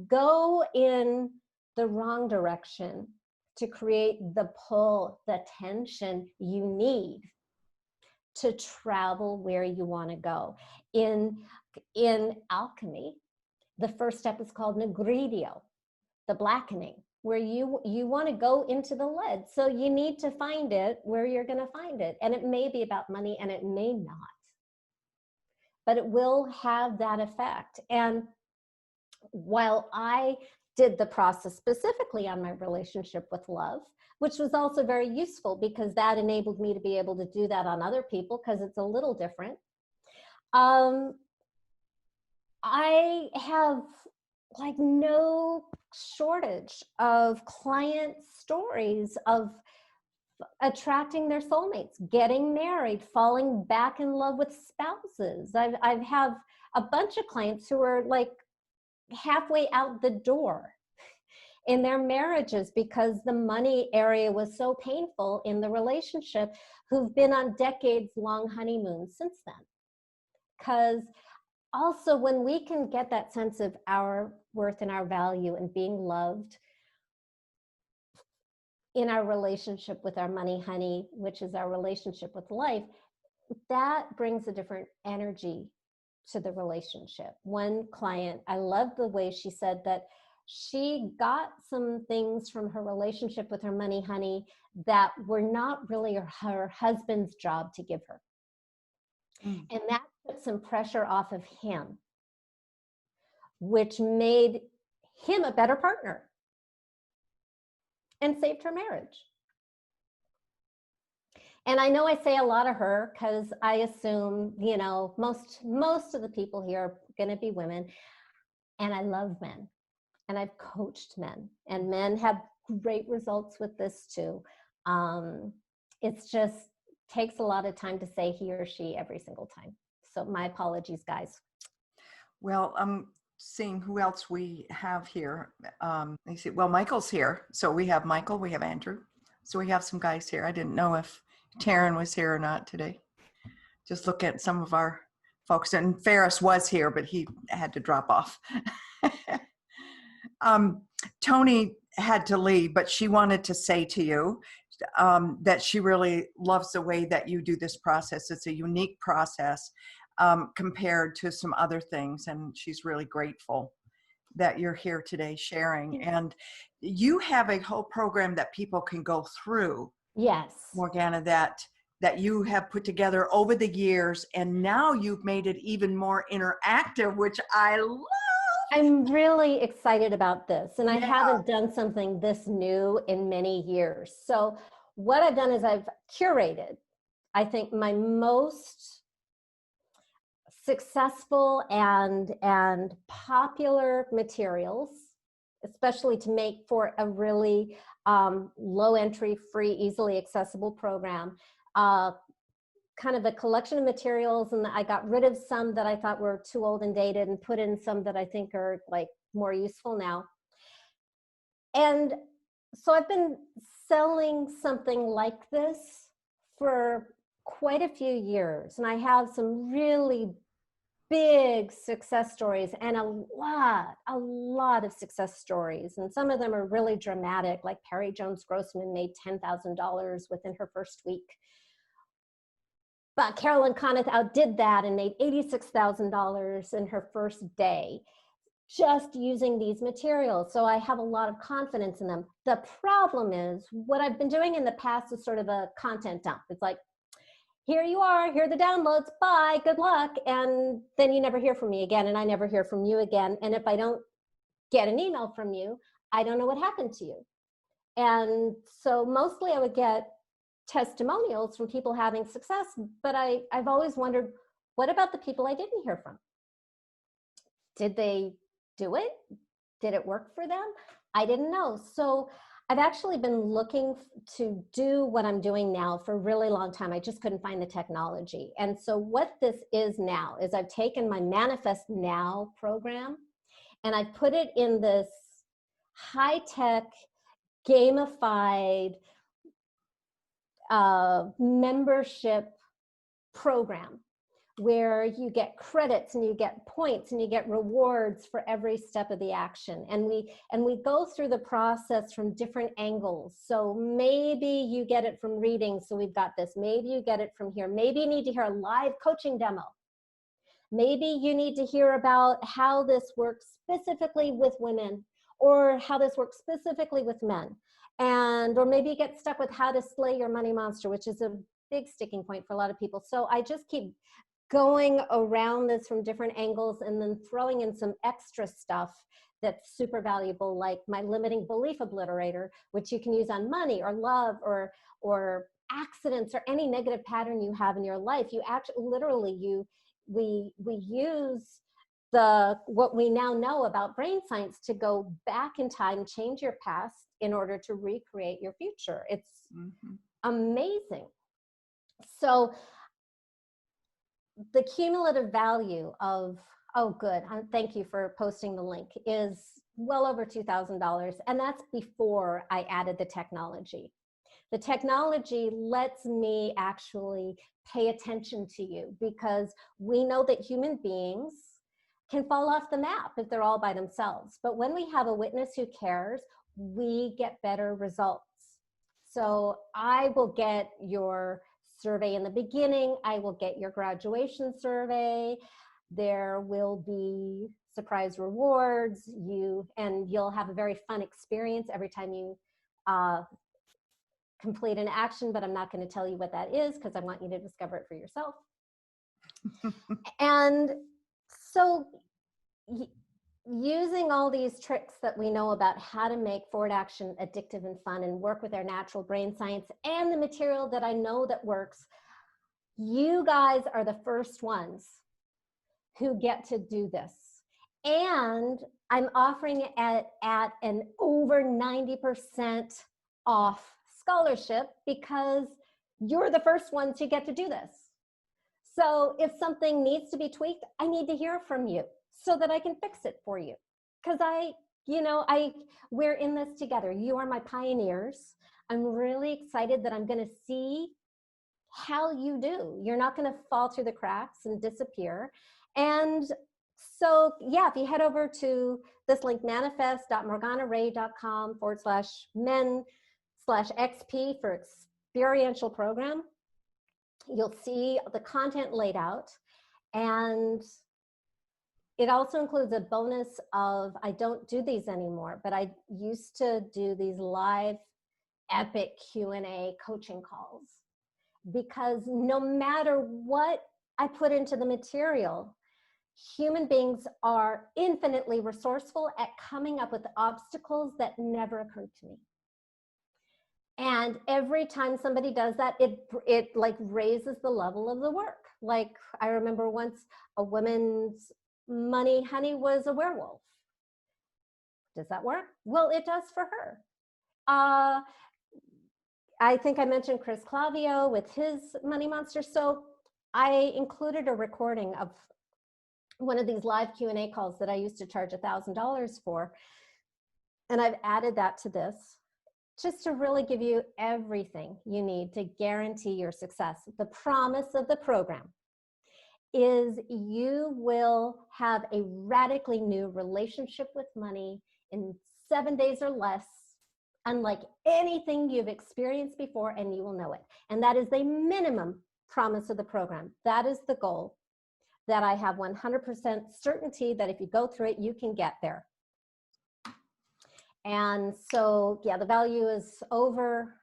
go in the wrong direction to create the pull, the tension you need to travel where you want to go. In alchemy, the first step is called negridio, the blackening, where you want to go into the lead. So you need to find it where you're going to find it. And it may be about money and it may not, but it will have that effect. And while I did the process specifically on my relationship with love, which was also very useful because that enabled me to be able to do that on other people, because it's a little different. I have like no shortage of client stories of attracting their soulmates, getting married, falling back in love with spouses. I've have a bunch of clients who are like halfway out the door in their marriages because the money area was so painful in the relationship, who've been on decades-long honeymoons since then. Because also, when we can get that sense of our worth and our value and being loved in our relationship with our money honey, which is our relationship with life, that brings a different energy to the relationship. One client, I love the way she said that she got some things from her relationship with her money honey that were not really her husband's job to give her. And that put some pressure off of him, which made him a better partner and saved her marriage. And I know I say a lot of her because I assume, you know, most of the people here are going to be women, and I love men, and I've coached men, and men have great results with this too. It's just takes a lot of time to say he or she every single time. So my apologies, guys. Well, I'm seeing who else we have here. They see, well, Michael's here. So we have Michael, we have Andrew. So we have some guys here. I didn't know if Taryn was here or not today. Just look at some of our folks. And Ferris was here, but he had to drop off. Tony had to leave, but she wanted to say to you that she really loves the way that you do this process. It's a unique process compared to some other things, and she's really grateful that you're here today sharing. And you have a whole program that people can go through. Yes. Morgana, that you have put together over the years, and now you've made it even more interactive, which I love. I'm really excited about this, and I Yeah. haven't done something this new in many years. So what I've done is I've curated, I think, my most successful and popular materials, especially to make for a really low entry, free, easily accessible program. Kind of a collection of materials, and I got rid of some that I thought were too old and dated and put in some that I think are like more useful now. And so I've been selling something like this for quite a few years, and I have some really big success stories, and a lot of success stories. And some of them are really dramatic, like Perry Jones Grossman made $10,000 within her first week. But Carolyn Conniff outdid that and made $86,000 in her first day, just using these materials. So I have a lot of confidence in them. The problem is, what I've been doing in the past is sort of a content dump. It's like, here you are, here are the downloads, bye, good luck. And then you never hear from me again, and I never hear from you again. And if I don't get an email from you, I don't know what happened to you. And so mostly I would get testimonials from people having success, but I've always wondered, what about the people I didn't hear from? Did they do it? Did it work for them? I didn't know. So I've actually been looking to do what I'm doing now for a really long time. I just couldn't find the technology. And so what this is now is I've taken my Manifest Now program and I put it in this high-tech, gamified membership program where you get credits and you get points and you get rewards for every step of the action. And we go through the process from different angles. So maybe you get it from reading, so we've got this. Maybe you get it from here. Maybe you need to hear a live coaching demo. Maybe you need to hear about how this works specifically with women, or how this works specifically with men. Or maybe you get stuck with how to slay your money monster, which is a big sticking point for a lot of people. So I just keep going around this from different angles and then throwing in some extra stuff that's super valuable, like my limiting belief obliterator, which you can use on money or love or accidents or any negative pattern you have in your life. You actually literally we use what we now know about brain science to go back in time, change your past in order to recreate your future. It's amazing. So the cumulative value of, oh good, thank you for posting the link, is well over $2,000. And that's before I added the technology. The technology lets me actually pay attention to you, because we know that human beings can fall off the map if they're all by themselves. But when we have a witness who cares, we get better results. So I will get your survey in the beginning. I will get your graduation survey. There will be surprise rewards. You'll have a very fun experience every time you complete an action, but I'm not going to tell you what that is because I want you to discover it for yourself. And so using all these tricks that we know about how to make forward action addictive and fun and work with our natural brain science and the material that I know that works, you guys are the first ones who get to do this. And I'm offering it at an over 90% off scholarship, because you're the first ones who get to do this. So if something needs to be tweaked, I need to hear from you so that I can fix it for you. Because we're in this together. You are my pioneers. I'm really excited that I'm going to see how you do. You're not going to fall through the cracks and disappear. And so, yeah, if you head over to this link, manifest.morganarae.com/men/XP for experiential program, you'll see the content laid out. And it also includes a bonus of, I don't do these anymore, but I used to do these live epic Q&A coaching calls, because no matter what I put into the material, human beings are infinitely resourceful at coming up with obstacles that never occurred to me. And every time somebody does that, it like raises the level of the work. Like I remember once a woman's money honey was a werewolf. Does that work? Well, it does for her. I think I mentioned Chris Clavio with his money monster. So I included a recording of one of these live Q&A calls that I used to charge $1,000 for. And I've added that to this, just to really give you everything you need to guarantee your success. The promise of the program is you will have a radically new relationship with money in 7 days or less, unlike anything you've experienced before, and you will know it. And that is the minimum promise of the program. That is the goal, that I have 100% certainty that if you go through it, you can get there. And so, yeah, the value is over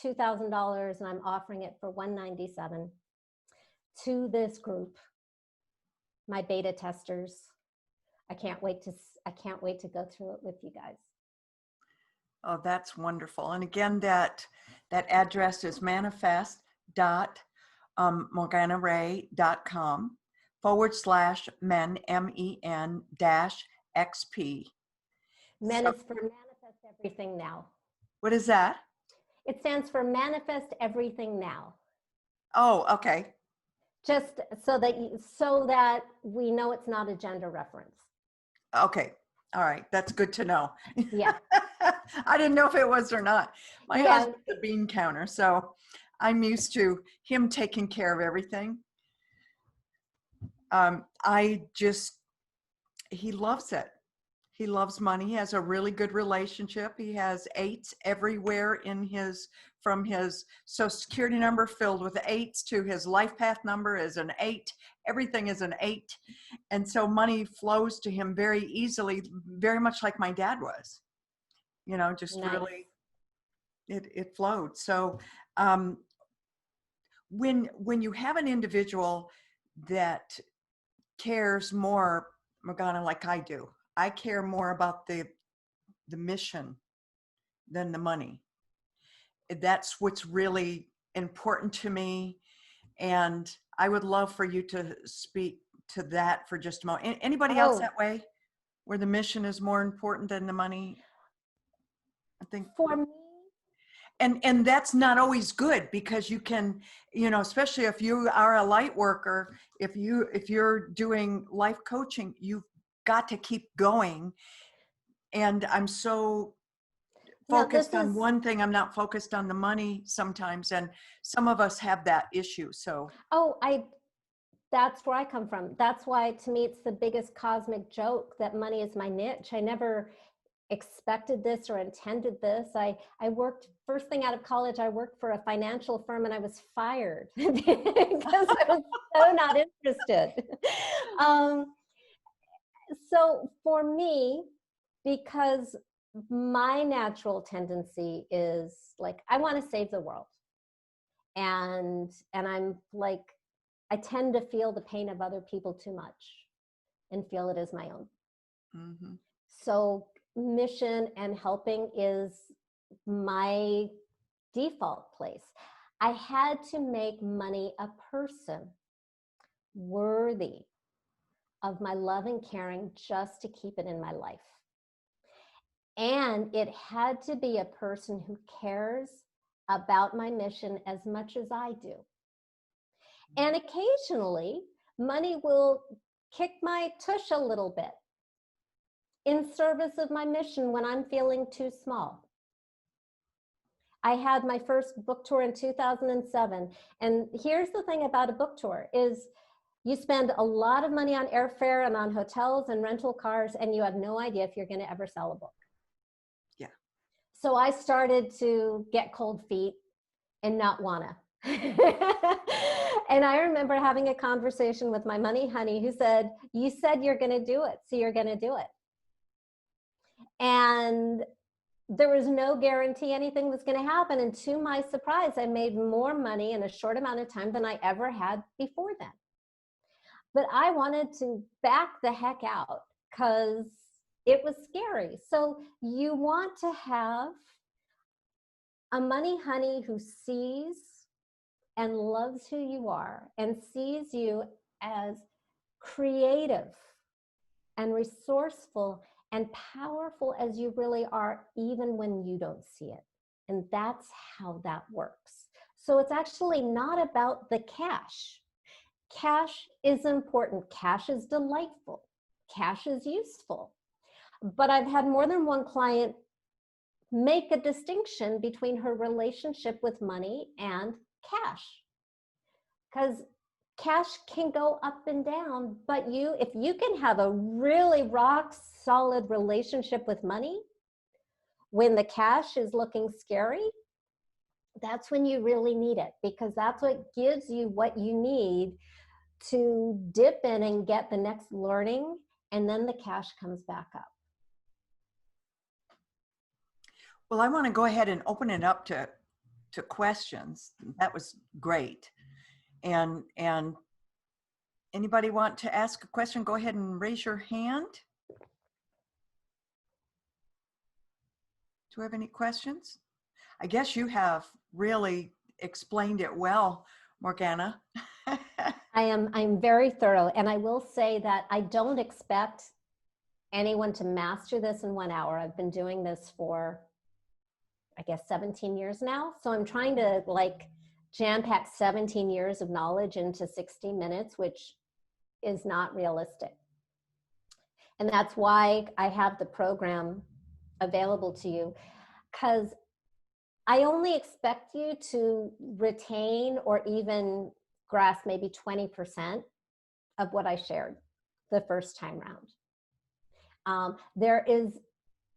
$2,000, and I'm offering it for $197 to this group, my beta testers. I can't wait to go through it with you guys. Oh, that's wonderful. And again, that address is manifest.morganarae.com/men, MEN -XP. Men So, is for Manifest Everything Now. what is that? It stands for Manifest Everything Now. Oh, okay. Just so that we know it's not a gender reference. Okay. All right. That's good to know. Yeah. I didn't know if it was or not. My Yeah. husband's a bean counter, so I'm used to him taking care of everything. He loves it. He loves money. He has a really good relationship. He has 8s everywhere from his social security number filled with 8s to his life path number is an 8. Everything is an 8. And so money flows to him very easily, very much like my dad was, just Nice. really, it flowed. So when you have an individual that cares more, Morgana, like I do, I care more about the mission than the money. That's what's really important to me. And I would love for you to speak to that for just a moment. Anybody else that way, where the mission is more important than the money? I think for me, and that's not always good, because you can, especially if you are a light worker, if you're doing life coaching, you've got to keep going. And I'm so focused on one thing, I'm not focused on the money sometimes, and some of us have that issue. So that's where I come from. That's why, to me, it's the biggest cosmic joke that money is my niche. I never expected this or intended this. I worked, first thing out of college, I worked for a financial firm, and I was fired because I was so not interested. So for me, because my natural tendency is like, I want to save the world. And I'm like, I tend to feel the pain of other people too much and feel it as my own. Mm-hmm. So mission and helping is my default place. I had to make money a person worthy of my love and caring just to keep it in my life. And it had to be a person who cares about my mission as much as I do. And occasionally, money will kick my tush a little bit in service of my mission when I'm feeling too small. I had my first book tour in 2007. And here's the thing about a book tour is you spend a lot of money on airfare and on hotels and rental cars, and you have no idea if you're going to ever sell a book. Yeah. So I started to get cold feet and not wanna. And I remember having a conversation with my money honey who said, you said you're going to do it, so you're going to do it. And there was no guarantee anything was going to happen. And to my surprise, I made more money in a short amount of time than I ever had before then. But I wanted to back the heck out because it was scary. So you want to have a money honey who sees and loves who you are and sees you as creative and resourceful and powerful as you really are, even when you don't see it. And that's how that works. So it's actually not about the cash. Cash is important. Cash is delightful. Cash is useful. But I've had more than one client make a distinction between her relationship with money and cash. Because cash can go up and down, but if you can have a really rock solid relationship with money, when the cash is looking scary, that's when you really need it, because that's what gives you what you need to dip in and get the next learning, and then the cash comes back up. Well, I want to go ahead and open it up to questions. That was great. And anybody want to ask a question? Go ahead and raise your hand. Do we have any questions? I guess you have really explained it well, Morgana. I'm very thorough, and I will say that I don't expect anyone to master this in 1 hour. I've been doing this for, I guess, 17 years now. So I'm trying to like jam pack 17 years of knowledge into 60 minutes, which is not realistic. And that's why I have the program available to you, because I only expect you to retain or even grasp maybe 20% of what I shared the first time round. There is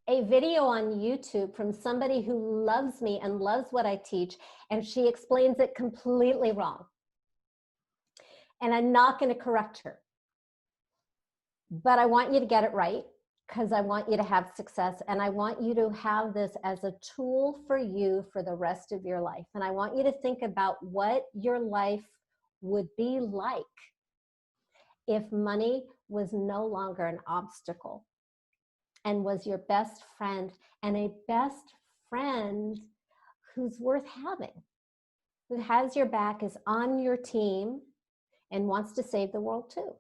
a video on YouTube from somebody who loves me and loves what I teach, and she explains it completely wrong. And I'm not going to correct her. But I want you to get it right, because I want you to have success, and I want you to have this as a tool for you for the rest of your life. And I want you to think about what your life would be like if money was no longer an obstacle and was your best friend, and a best friend who's worth having, who has your back, is on your team, and wants to save the world too.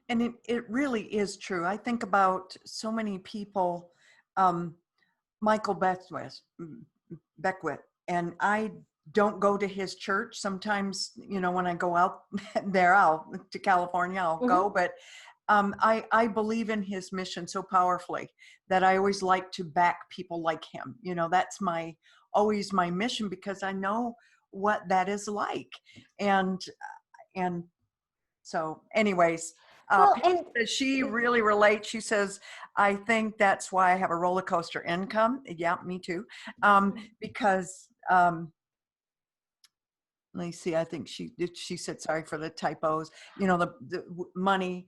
And it really is true. I think about so many people, Michael Beckwith, and I don't go to his church. Sometimes, you know, when I go out there, to California, I'll go, but I believe in his mission so powerfully that I always like to back people like him. You know, that's always my mission, because I know what that is like. And so anyways, she really relates. She says, I think that's why I have a roller coaster income. Yeah, me too. Because let me see, I think she said, sorry for the typos, you know, the money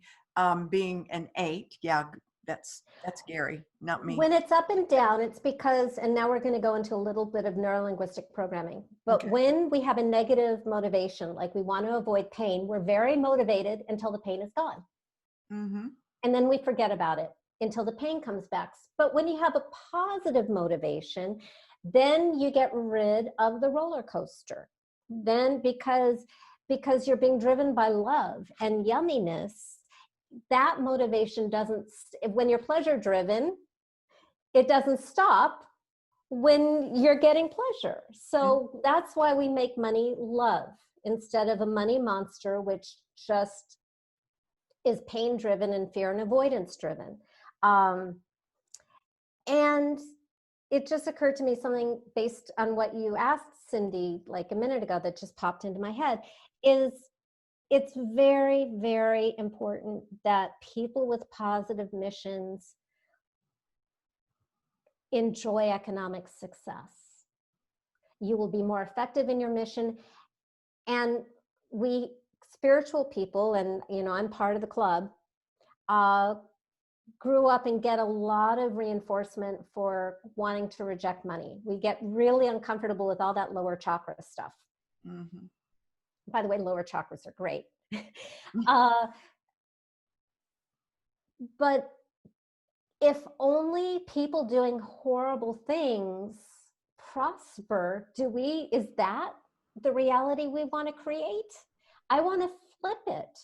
being an 8. Yeah, that's Gary, not me. When it's up and down, it's because, and now we're going to go into a little bit of neurolinguistic programming, but when we have a negative motivation, like we want to avoid pain, we're very motivated until the pain is gone. And then we forget about it until the pain comes back. But when you have a positive motivation, then you get rid of the roller coaster. Then because you're being driven by love and yumminess, that motivation doesn't, when you're pleasure driven, it doesn't stop when you're getting pleasure. So that's why we make money love instead of a money monster, which just is pain driven and fear and avoidance driven. And it just occurred to me something based on what you asked, Cindy, like a minute ago, that just popped into my head, is it's very, very important that people with positive missions enjoy economic success. You will be more effective in your mission. And we spiritual people, and you know, I'm part of the club, grew up and get a lot of reinforcement for wanting to reject money. We get really uncomfortable with all that lower chakra stuff. By the way, lower chakras are great. But if only people doing horrible things prosper, is that the reality we want to create? I want to flip it.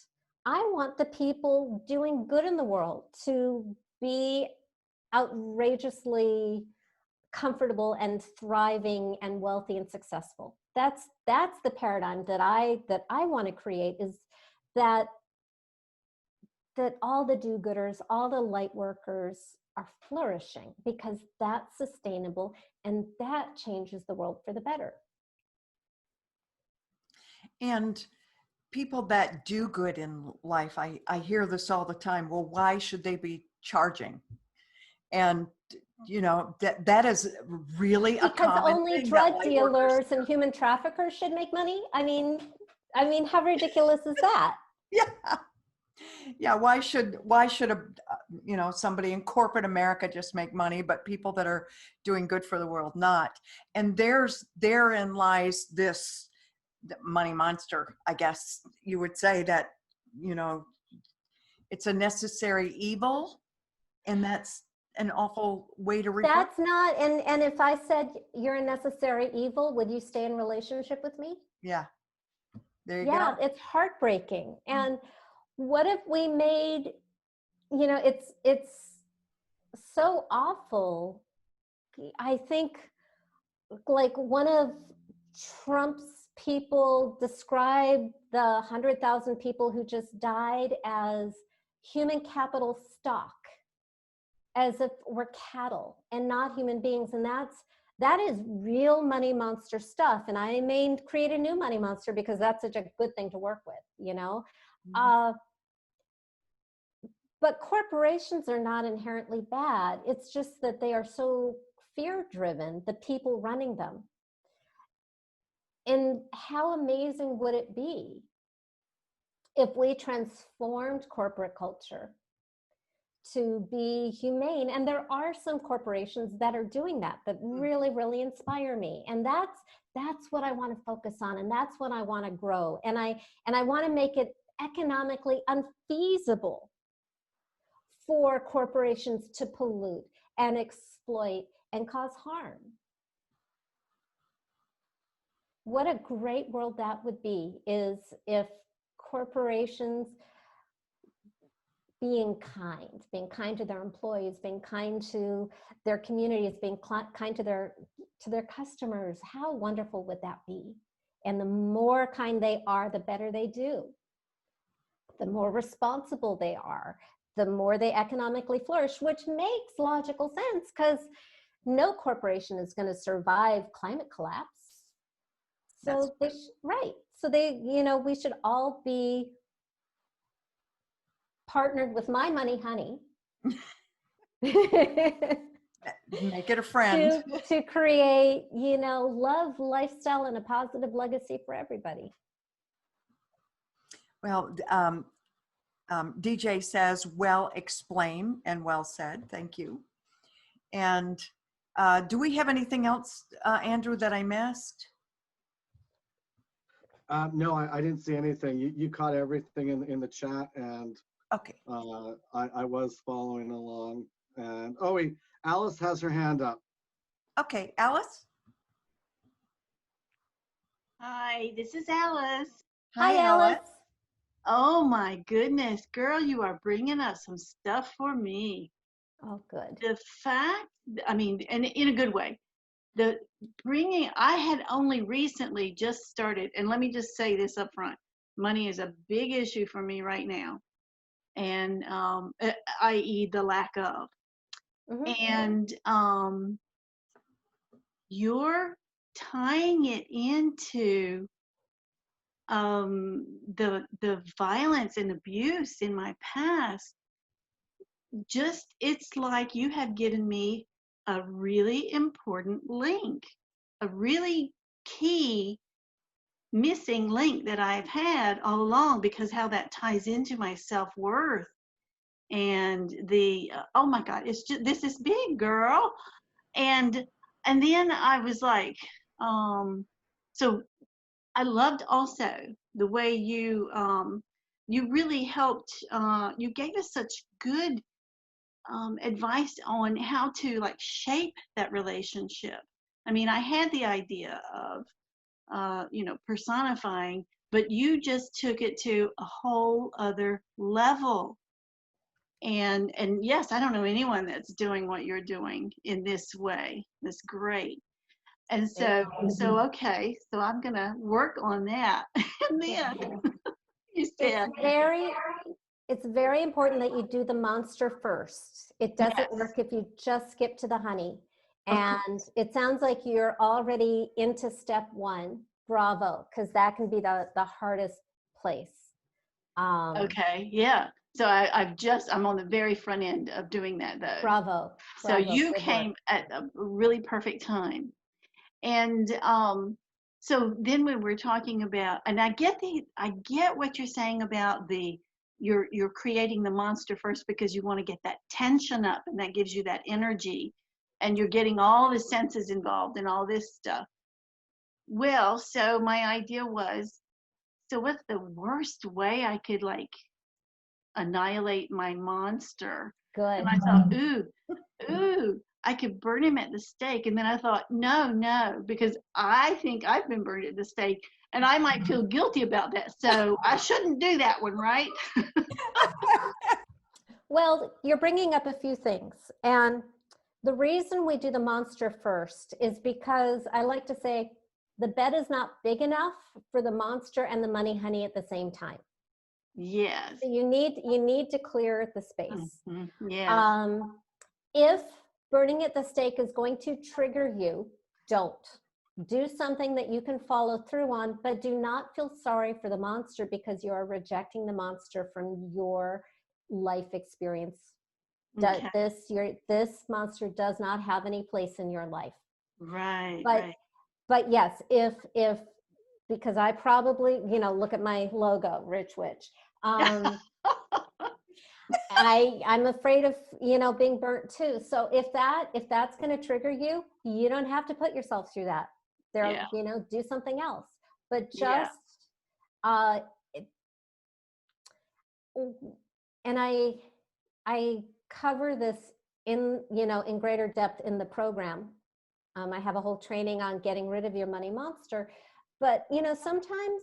I want the people doing good in the world to be outrageously comfortable and thriving and wealthy and successful. That's the paradigm that I want to create, is that all the do-gooders, all the light workers are flourishing, because that's sustainable and that changes the world for the better. And people that do good in life, I hear this all the time. Well, why should they be charging? And that is really a Because common only thing that drug light workers dealers and human traffickers should make money. I mean, how ridiculous is that? yeah. Yeah, why should somebody in corporate America just make money, but people that are doing good for the world not? And therein lies this money monster, I guess you would say, that it's a necessary evil, and that's an awful way to refer. That's not, and if I said you're a necessary evil, would you stay in relationship with me? Yeah, there you Yeah, go. it's heartbreaking. And what if we made, it's so awful. I think like one of Trump's people described the 100,000 people who just died as human capital stock, as if we're cattle and not human beings. And that is real money monster stuff. And I may create a new money monster because that's such a good thing to work with, But corporations are not inherently bad. It's just that they are so fear driven, the people running them. And how amazing would it be if we transformed corporate culture to be humane? And there are some corporations that are doing that really, really inspire me. And that's what I want to focus on. And that's what I want to grow. And I want to make it economically unfeasible for corporations to pollute and exploit and cause harm. What a great world that would be, is if corporations being kind to their employees, being kind to their communities, being kind to their customers. How wonderful would that be? And the more kind they are, the better they do. The more responsible they are, the more they economically flourish, which makes logical sense, because no corporation is going to survive climate collapse. So we should all be partnered with My Money Honey Make it a friend. to create, love, lifestyle, and a positive legacy for everybody. Well, DJ says, well explained and well said. Thank you. And do we have anything else, Andrew, that I missed? No, I didn't see anything. You caught everything in the chat, and Okay. I was following along. And wait, Alice has her hand up. Okay, Alice. Hi, this is Alice. Hi, Alice. Oh my goodness, girl, you are bringing up some stuff for me. Oh, good. The fact, and in a good way, I had only recently just started, and let me just say this up front, money is a big issue for me right now, and i.e. the lack of. And you're tying it into the violence and abuse in my past. It's like you have given me a really important link, a really key missing link that I've had all along, because how that ties into my self-worth and oh my God, this is big, girl. And then I was like, so I loved also the way you really helped, you gave us such good advice on how to shape that relationship. I had the idea of, personifying, but you just took it to a whole other level. And yes, I don't know anyone that's doing what you're doing in this way. That's great. And so okay, so I'm gonna work on that. And then you said it's very important that you do the monster first. It doesn't work if you just skip to the honey. And it sounds like you're already into step one. bravo, because that can be the hardest place. Okay, yeah. So I'm on the very front end of doing that though. Bravo. So Bravo, you good came work. at a really perfect time. And so then when we're talking about, and I get what you're saying about you're creating the monster first because you want to get that tension up, and that gives you that energy, and you're getting all the senses involved and all this stuff. Well, so my idea was, so what's the worst way I could like annihilate my monster? Good. And I thought, ooh, I could burn him at the stake. And then I thought, no, because I think I've been burned at the stake and I might feel guilty about that. So I shouldn't do that one, right? Well, you're bringing up a few things. And the reason we do the monster first is because I like to say the bed is not big enough for the monster and the money honey at the same time. Yes. So you need to clear the space. Mm-hmm. Yes. If burning at the stake is going to trigger you, don't. Do something that you can follow through on, but do not feel sorry for the monster because you are rejecting the monster from your life experience. Okay. This monster does not have any place in your life. Right. But yes, if because I probably, look at my logo, Rich Witch. I'm afraid of, being burnt too. So if that's going to trigger you, you don't have to put yourself through that. Yeah. Do something else. But Yeah. And I cover this in greater depth in the program. I have a whole training on getting rid of your money monster. But, sometimes,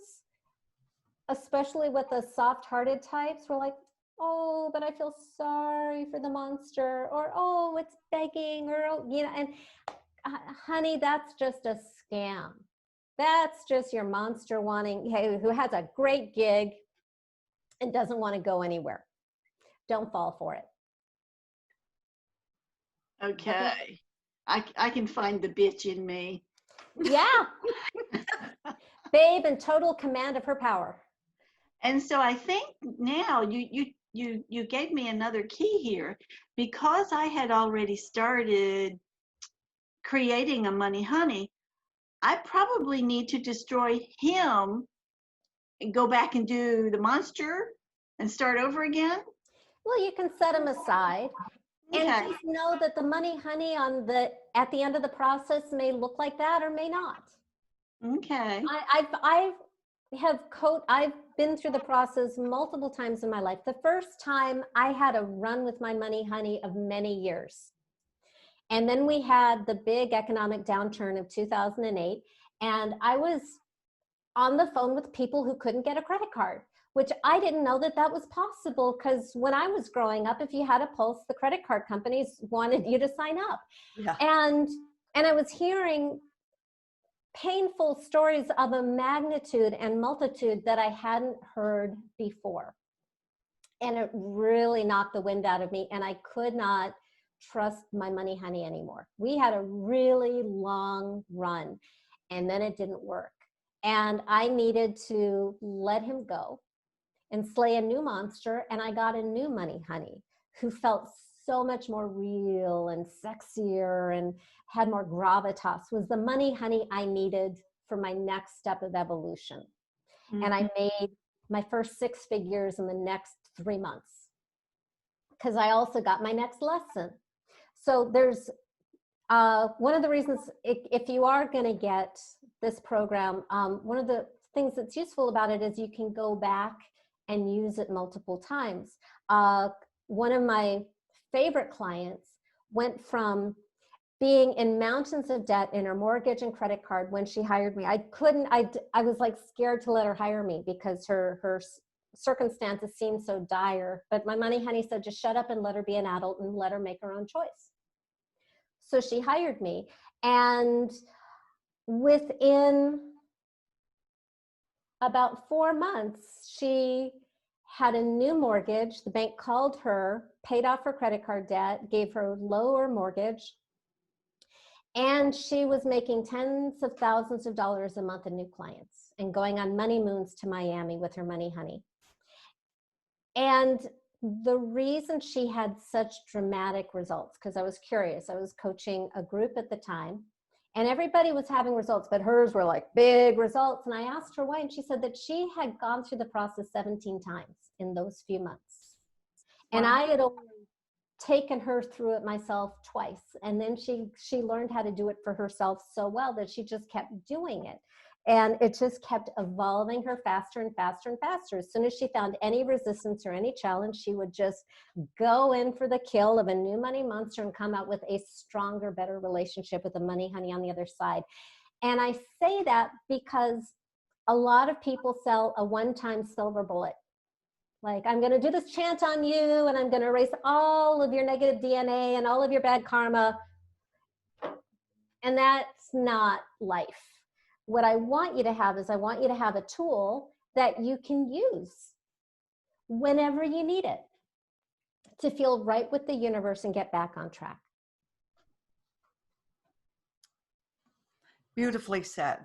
especially with the soft-hearted types, we're like, oh, but I feel sorry for the monster, or, oh, it's begging, or, and honey, that's just a scam. That's just your monster who has a great gig and doesn't want to go anywhere. Don't fall for it. Okay. I can find the bitch in me. Yeah. Babe in total command of her power. And so I think now you gave me another key here, because I had already started creating a money honey. I probably need to destroy him and go back and do the monster and start over again. Well, you can set him aside. Okay. And just know that the money honey at the end of the process may look like that or may not. Okay. I've been through the process multiple times in my life. The first time I had a run with my money honey of many years. And then we had the big economic downturn of 2008. And I was on the phone with people who couldn't get a credit card, which I didn't know that was possible, because when I was growing up, if you had a pulse, the credit card companies wanted you to sign up. Yeah. And I was hearing painful stories of a magnitude and multitude that I hadn't heard before. And it really knocked the wind out of me, and I could not trust my money honey anymore. We had a really long run, and then it didn't work. And I needed to let him go and slay a new monster. And I got a new money honey who felt so much more real and sexier and had more gravitas, was the money honey I needed for my next step of evolution. Mm-hmm. And I made my first 6 figures in the next 3 months, because I also got my next lesson. So there's one of the reasons, if you are going to get this program, one of the things that's useful about it is you can go back and use it multiple times. One of my favorite clients went from being in mountains of debt in her mortgage and credit card when she hired me. I was like scared to let her hire me because her circumstances seemed so dire. But my money honey said, just shut up and let her be an adult and let her make her own choice. So she hired me, and within about 4 months, she had a new mortgage. The bank called her, paid off her credit card debt, gave her lower mortgage, And she was making tens of thousands of dollars a month in new clients and going on money moons to Miami with her money honey. And the reason she had such dramatic results, because I was curious, I was coaching a group at the time and everybody was having results, but hers were like big results. And I asked her why, and she said that she had gone through the process 17 times in those few months. And Wow. I had only taken her through it myself twice. And then she learned how to do it for herself so well that she just kept doing it. And it just kept evolving her faster and faster and faster. As soon as she found any resistance or any challenge, she would just go in for the kill of a new money monster and come out with a stronger, better relationship with the money honey on the other side. And I say that because a lot of people sell a one-time silver bullet. Like, I'm going to do this chant on you and I'm going to erase all of your negative DNA and all of your bad karma. And that's not life. What I want you to have is I want you to have a tool that you can use whenever you need it to feel right with the universe and get back on track. Beautifully said.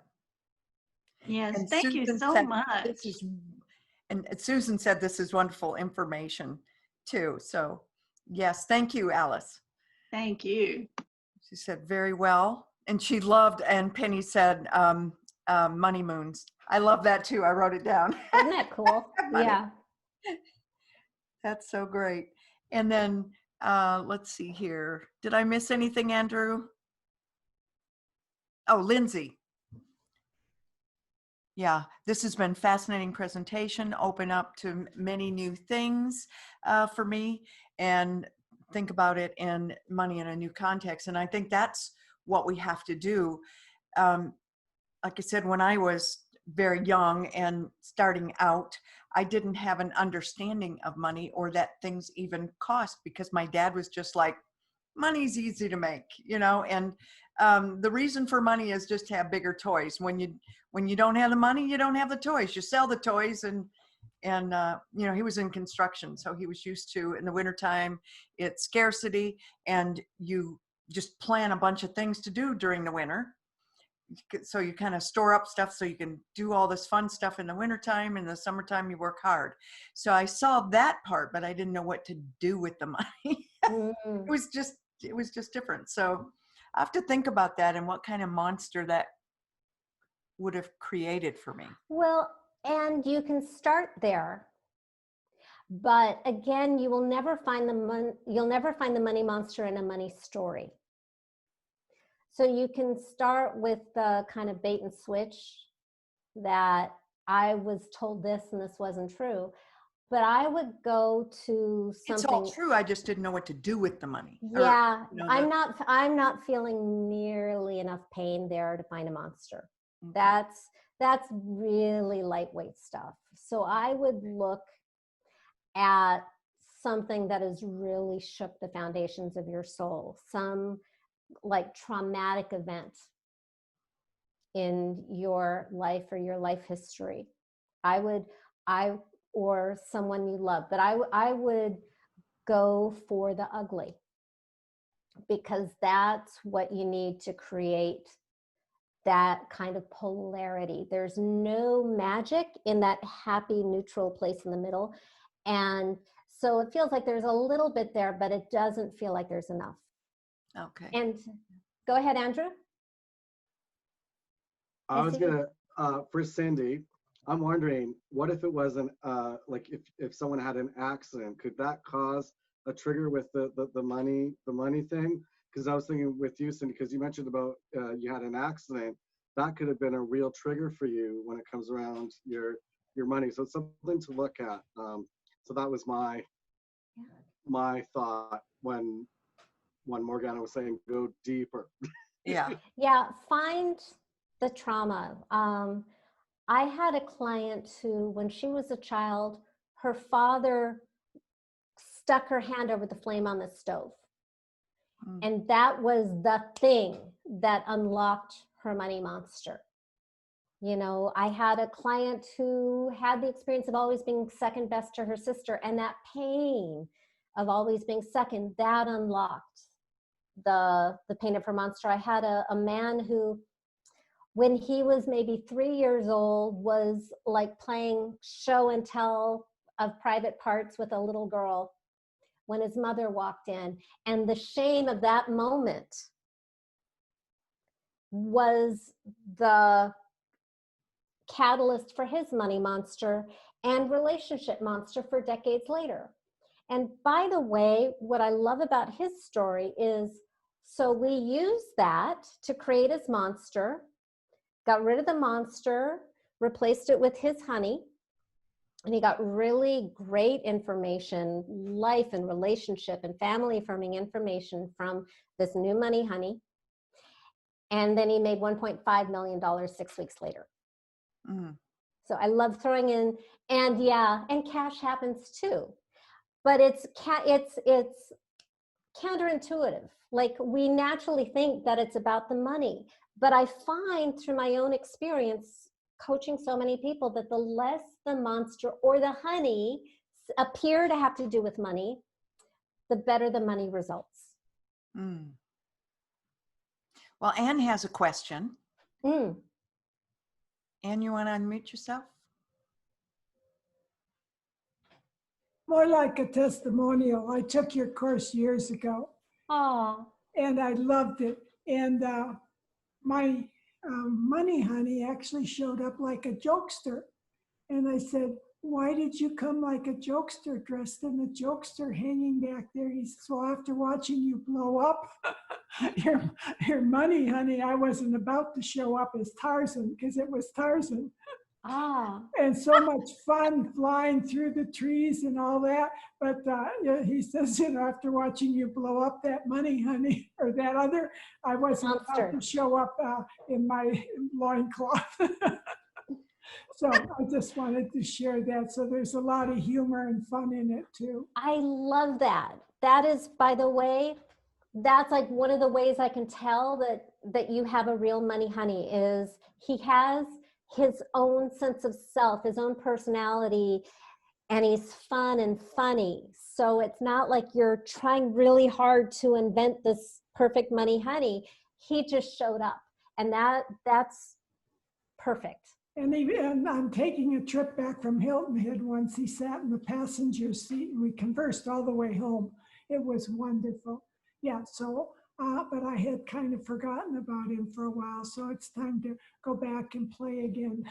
Yes, And thank you Susan so said, much. Susan said this is wonderful information too. So yes, thank you, Alice. Thank you. She said very well. And she loved, and Penny said, money moons. I love that too. I wrote it down. Isn't that cool? Yeah. That's so great. And then let's see here. Did I miss anything, Andrew? Oh, Lindsay. Yeah, this has been fascinating presentation, open up to many new things for me, and think about it in money in a new context. And I think that's what we have to do. Like I said, when I was very young and starting out, I didn't have an understanding of money or that things even cost, because my dad was just like, money's easy to make, you know, and the reason for money is just to have bigger toys. When you don't have the money, you don't have the toys. You sell the toys, and you know, he was in construction, so he was used to, in the wintertime, it's scarcity, and you just plan a bunch of things to do during the winter. So you kind of store up stuff so you can do all this fun stuff in the wintertime. In the summertime, you work hard. So I saw that part, but I didn't know what to do with the money. It was just different. So I have to think about that and what kind of monster that would have created for me. Well, and you can start there. But again, you will never find you'll never find the money monster in a money story. So you can start with the kind of bait and switch that I was told this and this wasn't true. But I would go to something. It's all true. I just didn't know what to do with the money. Yeah, or, you know, I'm not feeling nearly enough pain there to find a monster. Okay. That's really lightweight stuff. So I would look at something that has really shook the foundations of your soul, some like traumatic event in your life or your life history. Or someone you love, but I would go for the ugly, because that's what you need to create that kind of polarity. There's no magic in that happy, neutral place in the middle. And so it feels like there's a little bit there, but it doesn't feel like there's enough. Okay. And go ahead, Andrew. I was gonna, for Cindy, I'm wondering, what if it wasn't, like if someone had an accident, could that cause a trigger with the money thing? Because I was thinking with you, Cindy, because you mentioned about you had an accident, that could have been a real trigger for you when it comes around your money. So it's something to look at. So that was my thought when Morgana was saying go deeper. Yeah. Yeah, find the trauma. I had a client who, when she was a child, her father stuck her hand over the flame on the stove. And that was the thing that unlocked her money monster. You know, I had a client who had the experience of always being second best to her sister, and that pain of always being second, that unlocked the Painted for Monster. I had a man who, when he was maybe 3 years old, was like playing show and tell of private parts with a little girl when his mother walked in. And the shame of that moment was the catalyst for his money monster and relationship monster for decades later. And by the way, what I love about his story is, so we used that to create his monster, got rid of the monster, replaced it with his honey, and he got really great information, life and relationship and family affirming information from this new money honey. And then he made $1.5 million 6 weeks later. Mm. So I love throwing in, and yeah, and cash happens too. But it's counterintuitive. Like, we naturally think that it's about the money. But I find through my own experience coaching so many people that the less the monster or the honey appear to have to do with money, the better the money results. Mm. Well, Anne has a question. Mm. Anne, you want to unmute yourself? More like a testimonial. I took your course years ago Oh, and I loved it. And my money honey actually showed up like a jokester. And I said, why did you come like a jokester, dressed in a jokester, hanging back there? He says, well, after watching you blow up your money honey, I wasn't about to show up as Tarzan, because it was Tarzan. And so much fun flying through the trees and all that. But yeah, he says, after watching you blow up that money honey, or that other, I wasn't about to show up in my loincloth. So I just wanted to share that. So there's a lot of humor and fun in it too. I love that. That is, by the way, that's like one of the ways I can tell that you have a real money honey is he has his own sense of self, his own personality, and he's fun and funny. So it's not like you're trying really hard to invent this perfect money honey. He just showed up, and that's perfect. And I'm taking a trip back from Hilton Head once. He sat in the passenger seat and we conversed all the way home. It was wonderful. Yeah, so, but I had kind of forgotten about him for a while. So it's time to go back and play again.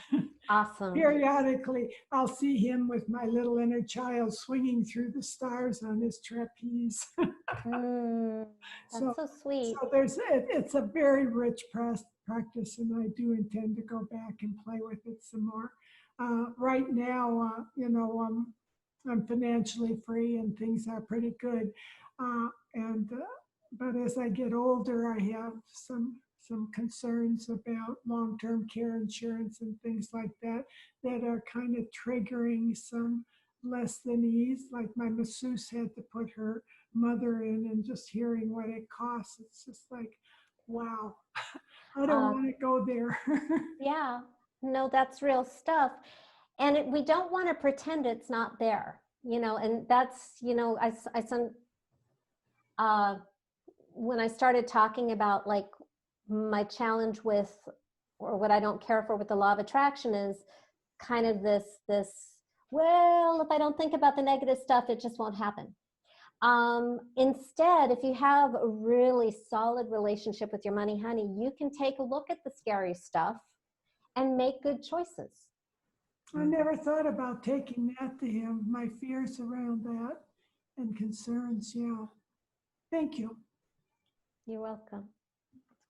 Awesome. Periodically, I'll see him with my little inner child swinging through the stars on his trapeze. That's so sweet. So it's a very rich practice, and I do intend to go back and play with it some more. Right now, I'm financially free and things are pretty good. But as I get older, I have some concerns about long-term care insurance and things like that are kind of triggering some less than ease. Like my masseuse had to put her mother in, and just hearing what it costs, it's just like, wow, I don't want to go there. Yeah, no, that's real stuff. And we don't want to pretend it's not there, and that's, when I started talking about like my challenge with, or what I don't care for with the law of attraction is kind of this, well, if I don't think about the negative stuff, it just won't happen. Instead, if you have a really solid relationship with your money honey, you can take a look at the scary stuff and make good choices. I never thought about taking that to him, my fears around that and concerns. Yeah. Thank you. You're welcome.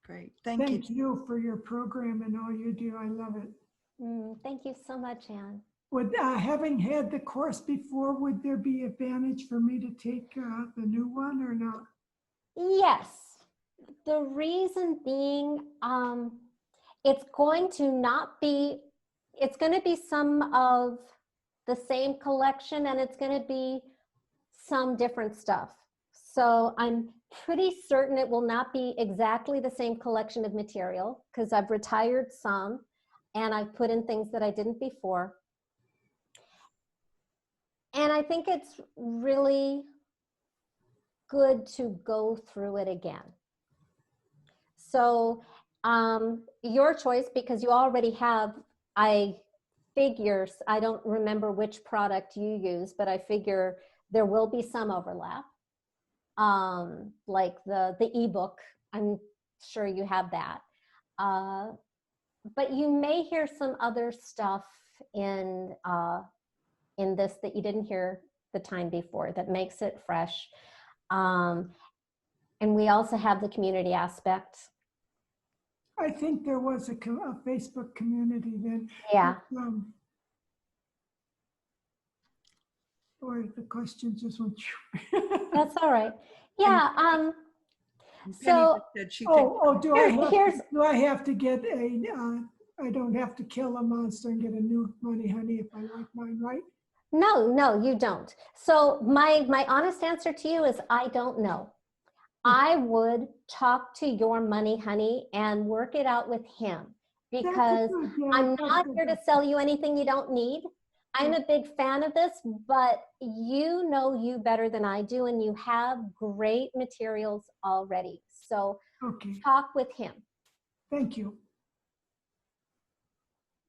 Great. Thank you for your program and all you do. I love it. Thank you so much, Anne. Would having had the course before, would there be advantage for me to take the new one or not? Yes. The reason being, it's going to be some of the same collection, and it's going to be some different stuff. So I'm pretty certain it will not be exactly the same collection of material, because I've retired some and I've put in things that I didn't before. And I think it's really good to go through it again. So your choice, because you already have, I don't remember which product you use, but I figure there will be some overlap. Like the ebook, I'm sure you have that. But you may hear some other stuff in this that you didn't hear the time before that makes it fresh. And we also have the community aspect. I think there was a Facebook community then. Yeah. Or the question just went. That's all right. Yeah. Penny So, just said she thinks do I have to get I don't have to kill a monster and get a new money honey if I like mine, right? no, you don't. So my honest answer to you is I don't know. I would talk to your money honey and work it out with him, because I'm not here to sell you anything you don't need. I'm a big fan of this, but you know you better than I do, and you have great materials already. So talk with him. Thank you.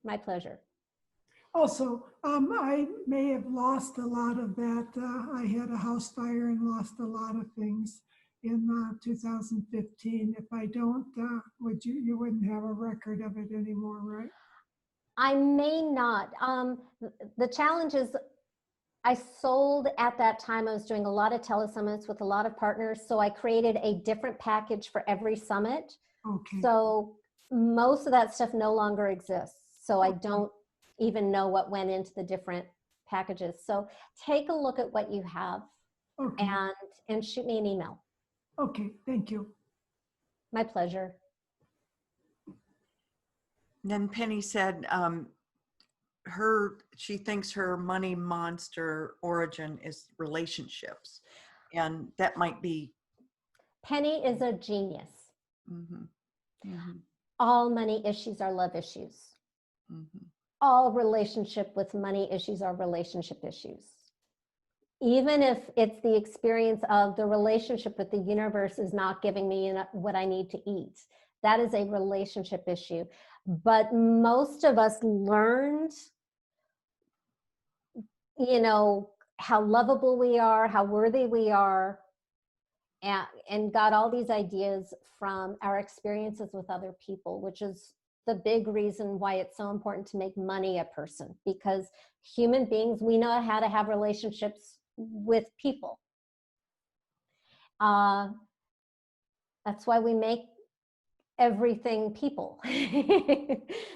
My pleasure. Also, I may have lost a lot of that. I had a house fire and lost a lot of things in 2015. If I don't, you wouldn't have a record of it anymore, right? I may not. The challenge is I sold at that time. I was doing a lot of telesummits with a lot of partners. So I created a different package for every summit. Okay. So most of that stuff no longer exists. So I don't even know what went into the different packages. So take a look at what you have and shoot me an email. Okay, thank you. My pleasure. Then Penny said she thinks her money monster origin is relationships, and that might be. Penny is a genius. Mm-hmm. Mm-hmm. All money issues are love issues. Mm-hmm. All relationship with money issues are relationship issues. Even if it's the experience of the relationship with the universe is not giving me what I need to eat, that is a relationship issue. But most of us learned, how lovable we are, how worthy we are, and got all these ideas from our experiences with other people, which is the big reason why it's so important to make money a person, because human beings, we know how to have relationships with people. That's why we make everything people.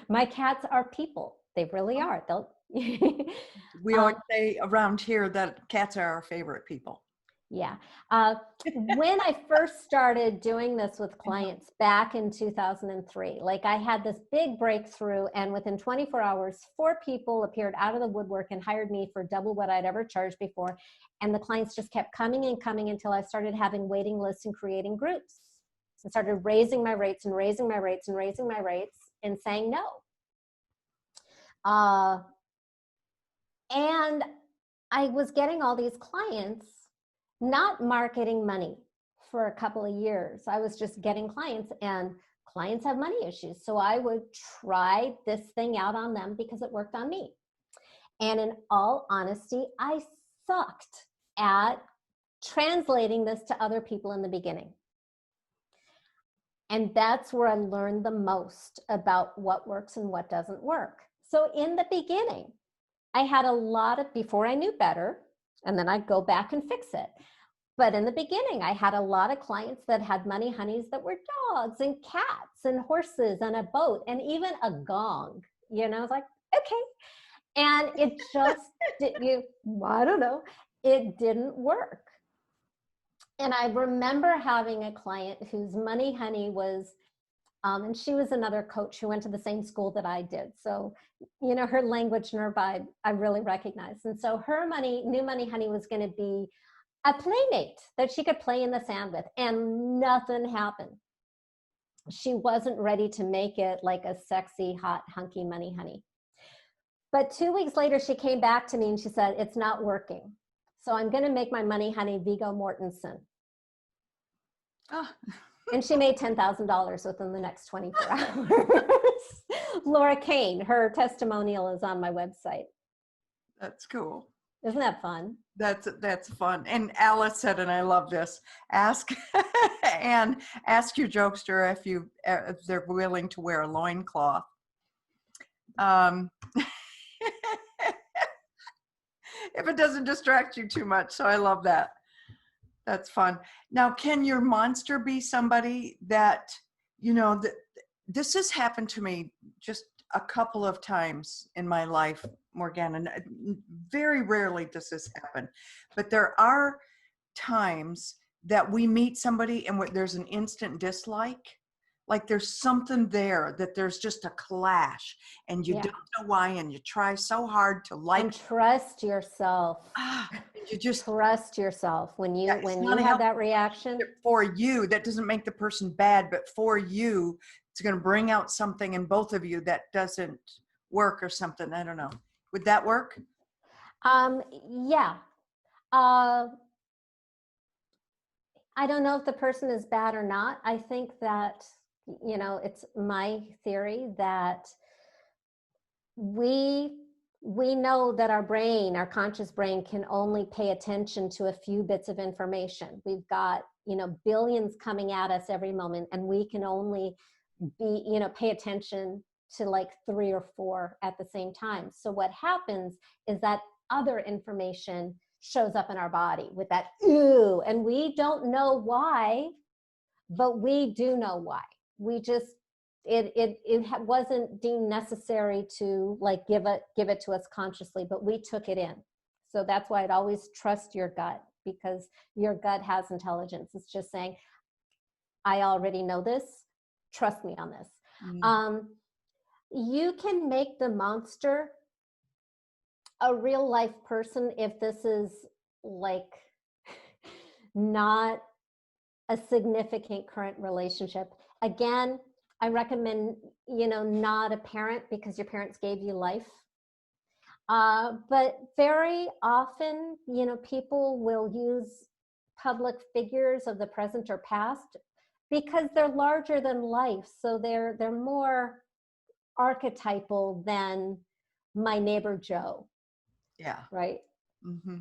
My cats are people. They really are. We always say around here that cats are our favorite people. Yeah. When I first started doing this with clients back in 2003, like I had this big breakthrough, and within 24 hours, 4 people appeared out of the woodwork and hired me for double what I'd ever charged before. And the clients just kept coming and coming until I started having waiting lists and creating groups. I started raising my rates and raising my rates and raising my rates and saying no. And I was getting all these clients, not marketing money for a couple of years. I was just getting clients, and clients have money issues. So I would try this thing out on them because it worked on me. And in all honesty, I sucked at translating this to other people in the beginning. And that's where I learned the most about what works and what doesn't work. So in the beginning, I had a lot of, before I knew better, and then I'd go back and fix it. But in the beginning, I had a lot of clients that had money honeys that were dogs and cats and horses and a boat and even a gong. I was like, okay. And it just, I don't know, it didn't work. And I remember having a client whose money honey was, and she was another coach who went to the same school that I did. So, her language and her vibe, I really recognized. And so her new money honey was going to be a playmate that she could play in the sand with, and nothing happened. She wasn't ready to make it like a sexy, hot, hunky money honey. But 2 weeks later, she came back to me and she said, it's not working. So I'm going to make my money honey Viggo Mortensen. Oh. And she made $10,000 within the next 24 hours. Laura Kane, her testimonial is on my website. That's cool. Isn't that fun? That's fun. And Alice said, and I love this, ask and ask your jokester if they're willing to wear a loincloth. If it doesn't distract you too much. So I love that. That's fun. Now, can your monster be somebody that, this has happened to me just a couple of times in my life, Morgana. Very rarely does this happen, but there are times that we meet somebody and there's an instant dislike. Like there's something there that there's just a clash and you don't know why, and you try so hard to like. And trust yourself. You just trust yourself when you have have that reaction. For you, that doesn't make the person bad, but for you, it's going to bring out something in both of you that doesn't work or something. I don't know. Would that work? Yeah. I don't know if the person is bad or not. I think that, it's my theory that we know that our conscious brain can only pay attention to a few bits of information. We've got, billions coming at us every moment, and we can only pay attention to like 3 or 4 at the same time. So what happens is that other information shows up in our body with that ooh, and we don't know why, but we do know why. We just it wasn't deemed necessary to like give it to us consciously, but we took it in. So that's why I'd always trust your gut, because your gut has intelligence. It's just saying, I already know this, trust me on this. You can make the monster a real life person if this is like not a significant current relationship. Again, I recommend, not a parent, because your parents gave you life. But very often, people will use public figures of the present or past because they're larger than life. So they're more archetypal than my neighbor Joe. Yeah. Right. Mm-hmm.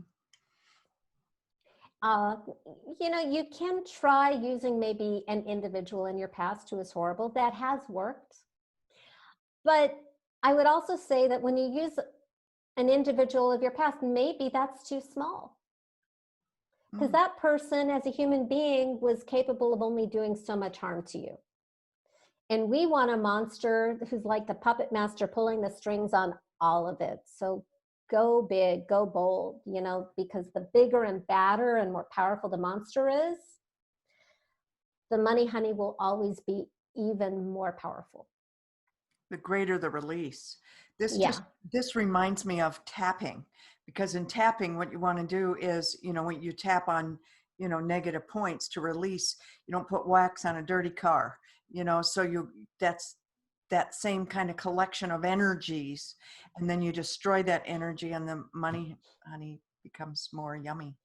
You can try using maybe an individual in your past who is horrible. That has worked. But I would also say that when you use an individual of your past, maybe that's too small. Because that person as a human being was capable of only doing so much harm to you. And we want a monster who's like the puppet master pulling the strings on all of it. So go big, go bold, because the bigger and badder and more powerful the monster is, the money honey will always be even more powerful. The greater the release. This reminds me of tapping, because in tapping, what you want to do is, when you tap on, negative points to release, you don't put wax on a dirty car, so that's that same kind of collection of energies, and then you destroy that energy and the money honey becomes more yummy.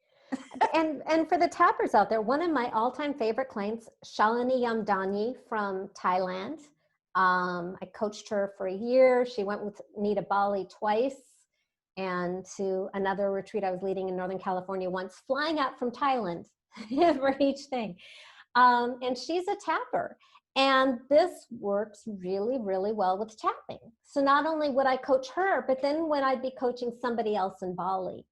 And for the tappers out there, one of my all-time favorite clients, Shalini Yamdani from Thailand. I coached her for a year. She went with me to Bali twice and to another retreat I was leading in Northern California once, flying out from Thailand for each thing. And she's a tapper. And this works really, really well with tapping. So not only would I coach her, but then when I'd be coaching somebody else in Bali,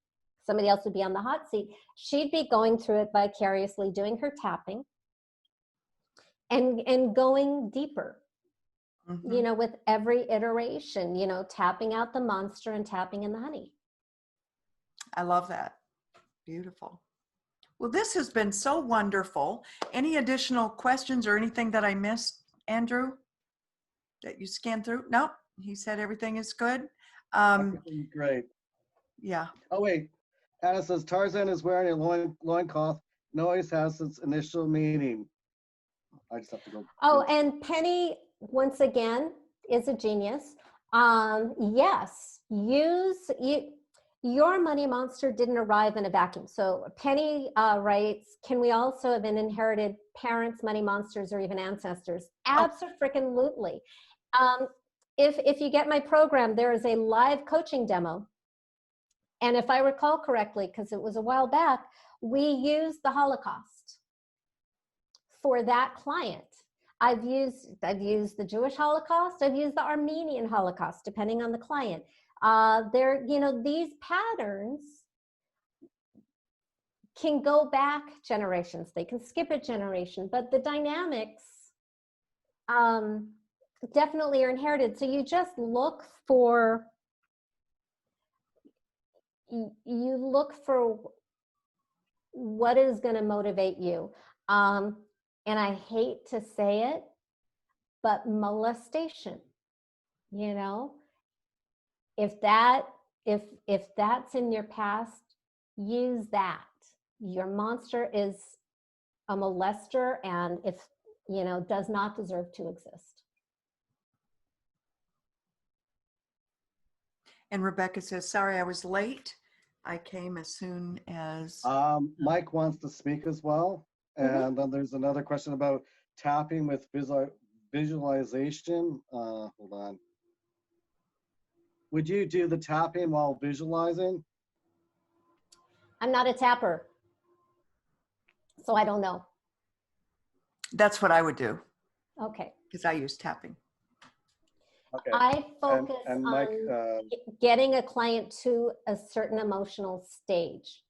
somebody else would be on the hot seat, she'd be going through it vicariously, doing her tapping and going deeper, with every iteration, tapping out the monster and tapping in the honey. I love that. Beautiful. Well, this has been so wonderful. Any additional questions or anything that I missed, Andrew, that you scanned through? No, he said everything is good. Everything's great. Yeah. Oh, wait. Anna says Tarzan is wearing a loincloth. Noise has its initial meaning. I just have to go. Oh, and Penny, once again, is a genius. Yes, your money monster didn't arrive in a vacuum. So Penny writes, can we also have an inherited parents, money monsters, or even ancestors? Abso-freaking-lutely. If you get my program, there is a live coaching demo. And if I recall correctly, because it was a while back, we used the Holocaust for that client. I've used the Jewish Holocaust. I've used the Armenian Holocaust, depending on the client. These patterns can go back generations. They can skip a generation, but the dynamics definitely are inherited. So you just look for, what is going to motivate you. And I hate to say it, but molestation, if that's in your past, use that. Your monster is a molester, and does not deserve to exist. And Rebecca says, sorry, I was late. I came as soon as. Mike wants to speak as well. And then there's another question about tapping with visualization. Hold on. Would you do the tapping while visualizing? I'm not a tapper, so I don't know. That's what I would do. Okay. Because I use tapping. Okay. I focus and Mike, on getting a client to a certain emotional stage.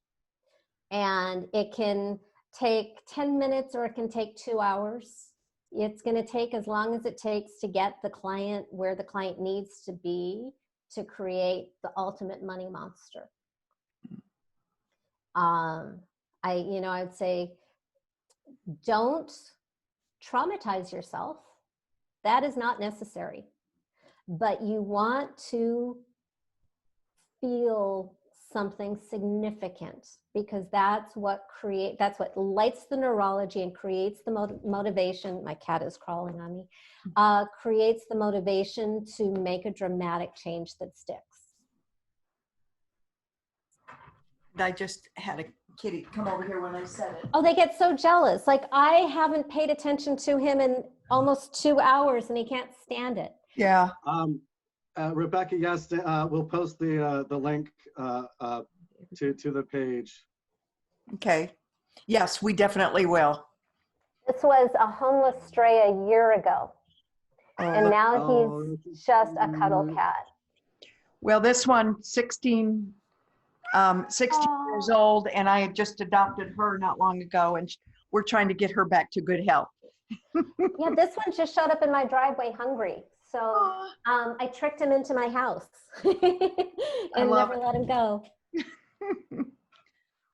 And it can take 10 minutes or it can take 2 hours. It's going to take as long as it takes to get the client where the client needs to be to create the ultimate money monster. I'd say, don't traumatize yourself. That is not necessary. But you want to feel something significant, because that's what lights the neurology and creates the motivation. My cat is crawling on me. Creates the motivation to make a dramatic change that sticks. I just had a kitty come over here when I said it. Oh, they get so jealous. Like, I haven't paid attention to him in almost 2 hours and he can't stand it. Yeah. Rebecca, yes, we'll post the link to the page. Okay. Yes, we definitely will. This was a homeless stray a year ago. And now he's just a cuddle cat. Well, this one, 16 years old, and I had just adopted her not long ago, and we're trying to get her back to good health. Yeah, this one just showed up in my driveway hungry. So I tricked him into my house and never let him go.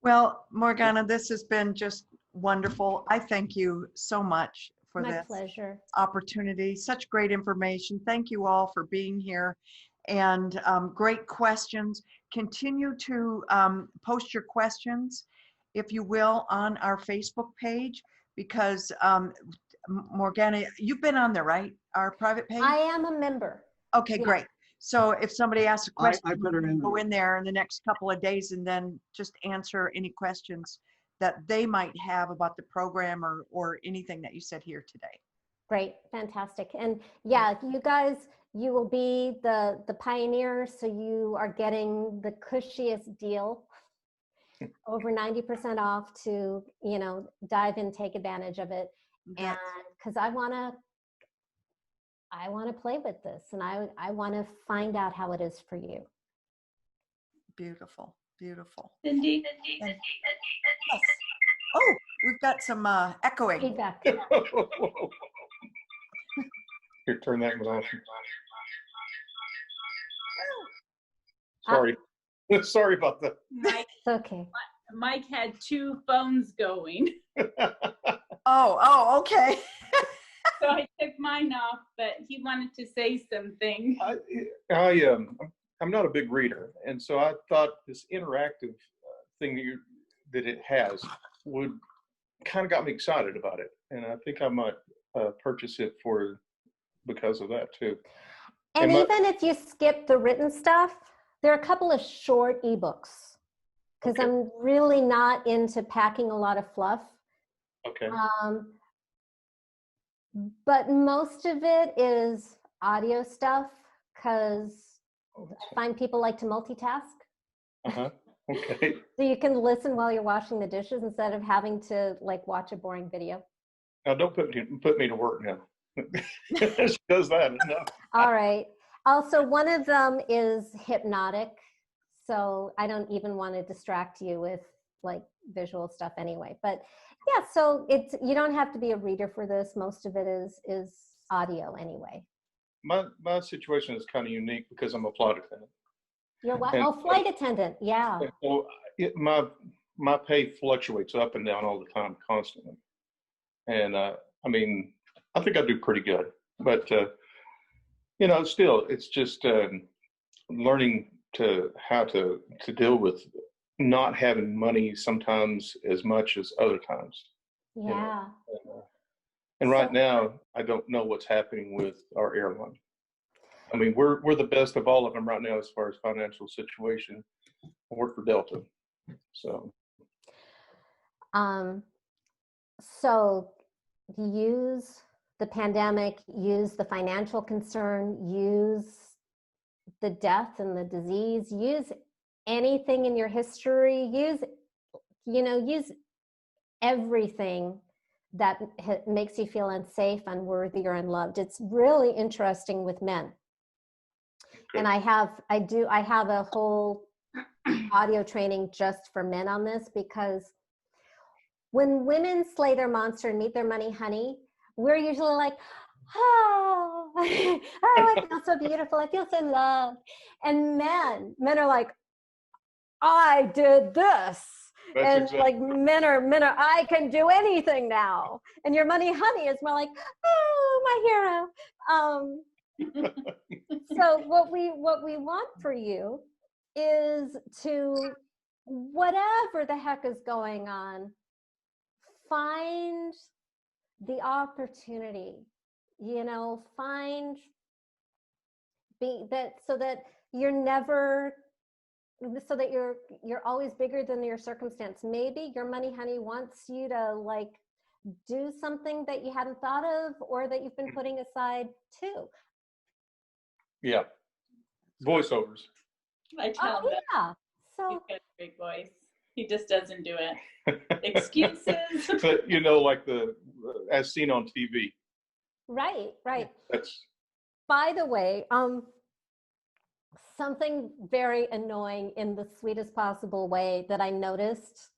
Well, Morgana, this has been just wonderful. I thank you so much for My this pleasure. opportunity. Such great information. Thank you all for being here, and great questions. Continue to post your questions, if you will, on our Facebook page, because Morgana, you've been on there, right? Our private page? I am a member. Okay, Yeah. Great. So if somebody asks a question, I put her in. go in there in the next couple of days and then just answer any questions that they might have about the program or anything that you said here today. Great, fantastic. And yeah, you guys, you will be the pioneers, so you are getting the cushiest deal, over 90% off to, dive in, take advantage of it. And because I want to play with this, and I want to find out how it is for you. Beautiful, beautiful. Cindy. Yes. Oh, we've got some echoing. Feedback. Here, turn that one off. Sorry. Sorry about that. Mike, It's okay. Mike had 2 phones going. Oh, okay. So I took mine off, but he wanted to say something. I'm not a big reader, and so I thought this interactive thing that it has would kind of got me excited about it, and I think I might purchase it because of that too. And even if you skip the written stuff, There are a couple of short ebooks because Okay. I'm really not into packing a lot of fluff. Okay. But most of it is audio stuff because I find people like to multitask. Uh-huh. Okay. So you can listen while you're washing the dishes instead of having to like watch a boring video. Now don't put me to work now. She does that. No. All right. Also, one of them is hypnotic. So I don't even want to distract you with like visual stuff anyway. But yeah, so you don't have to be a reader for this. Most of it is audio anyway. My situation is kind of unique because I'm a flight attendant. You're what? And- Oh, flight attendant. Yeah. So my pay fluctuates up and down all the time, constantly. And I mean, I think I do pretty good, but still, it's just learning how to deal with not having money sometimes as much as other times. Yeah. And right now, I don't know what's happening with our airline. I mean, we're the best of all of them right now as far as financial situation. I work for Delta, so. So use the pandemic, use the financial concern, use the death and the disease, use anything in your history, use everything that makes you feel unsafe, unworthy, or unloved. It's really interesting with men. Okay. And I have a whole audio training just for men on this, because when women slay their monster and meet their money honey, we're usually like, oh, I feel so beautiful. I feel so loved. And men are like, I did this. That's and exactly. Like men are, I can do anything now. And your money honey is more like, oh, my hero. So what we want for you is to, whatever the heck is going on, find the opportunity, so that you're never, so that you're always bigger than your circumstance. Maybe your money honey wants you to like do something that you hadn't thought of or that you've been putting aside too. Yeah. Voiceovers. I tell him that. Yeah. So He's got a great voice. He just doesn't do it. Excuses. But like as seen on TV. right. That's. By the way, something very annoying in the sweetest possible way that I noticed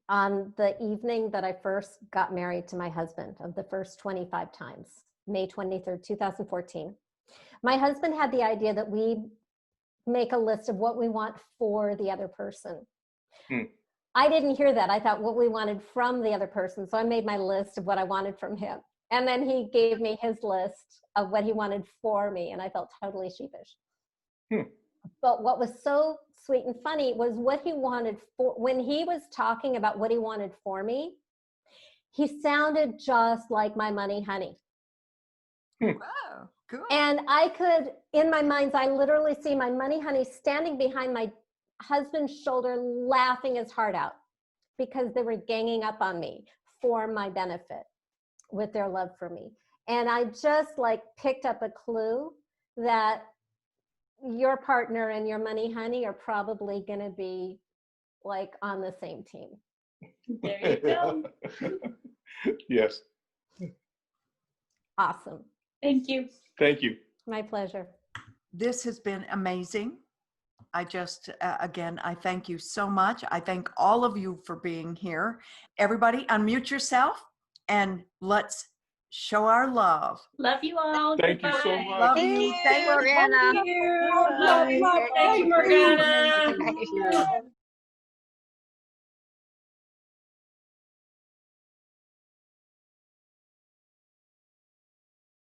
on the evening that I first got married to my husband, of the first 25 times, May 23rd, 2014. My husband had the idea that we make a list of what we want for the other person. I didn't hear that. I thought what we wanted from the other person. So I made my list of what I wanted from him. And then he gave me his list of what he wanted for me. And I felt totally sheepish. But what was so sweet and funny was what he wanted for, when he was talking about what he wanted for me, he sounded just like my money honey. Wow, good. And I could, in my mind's eye, literally see my money honey standing behind my husband's shoulder, laughing his heart out because they were ganging up on me for my benefit with their love for me. And I just like picked up a clue that your partner and your money honey are probably going to be like on the same team. There you go. Yes. Awesome. Thank you. Thank you. My pleasure. This has been amazing. I just, again, I thank you so much. I thank all of you for being here. Everybody unmute yourself and let's show our love. Love you all. Thank you so Goodbye. much. Love you. Thank you, Morgana. Thank you. Love, love, love. Thank you, Morgana. Thank you.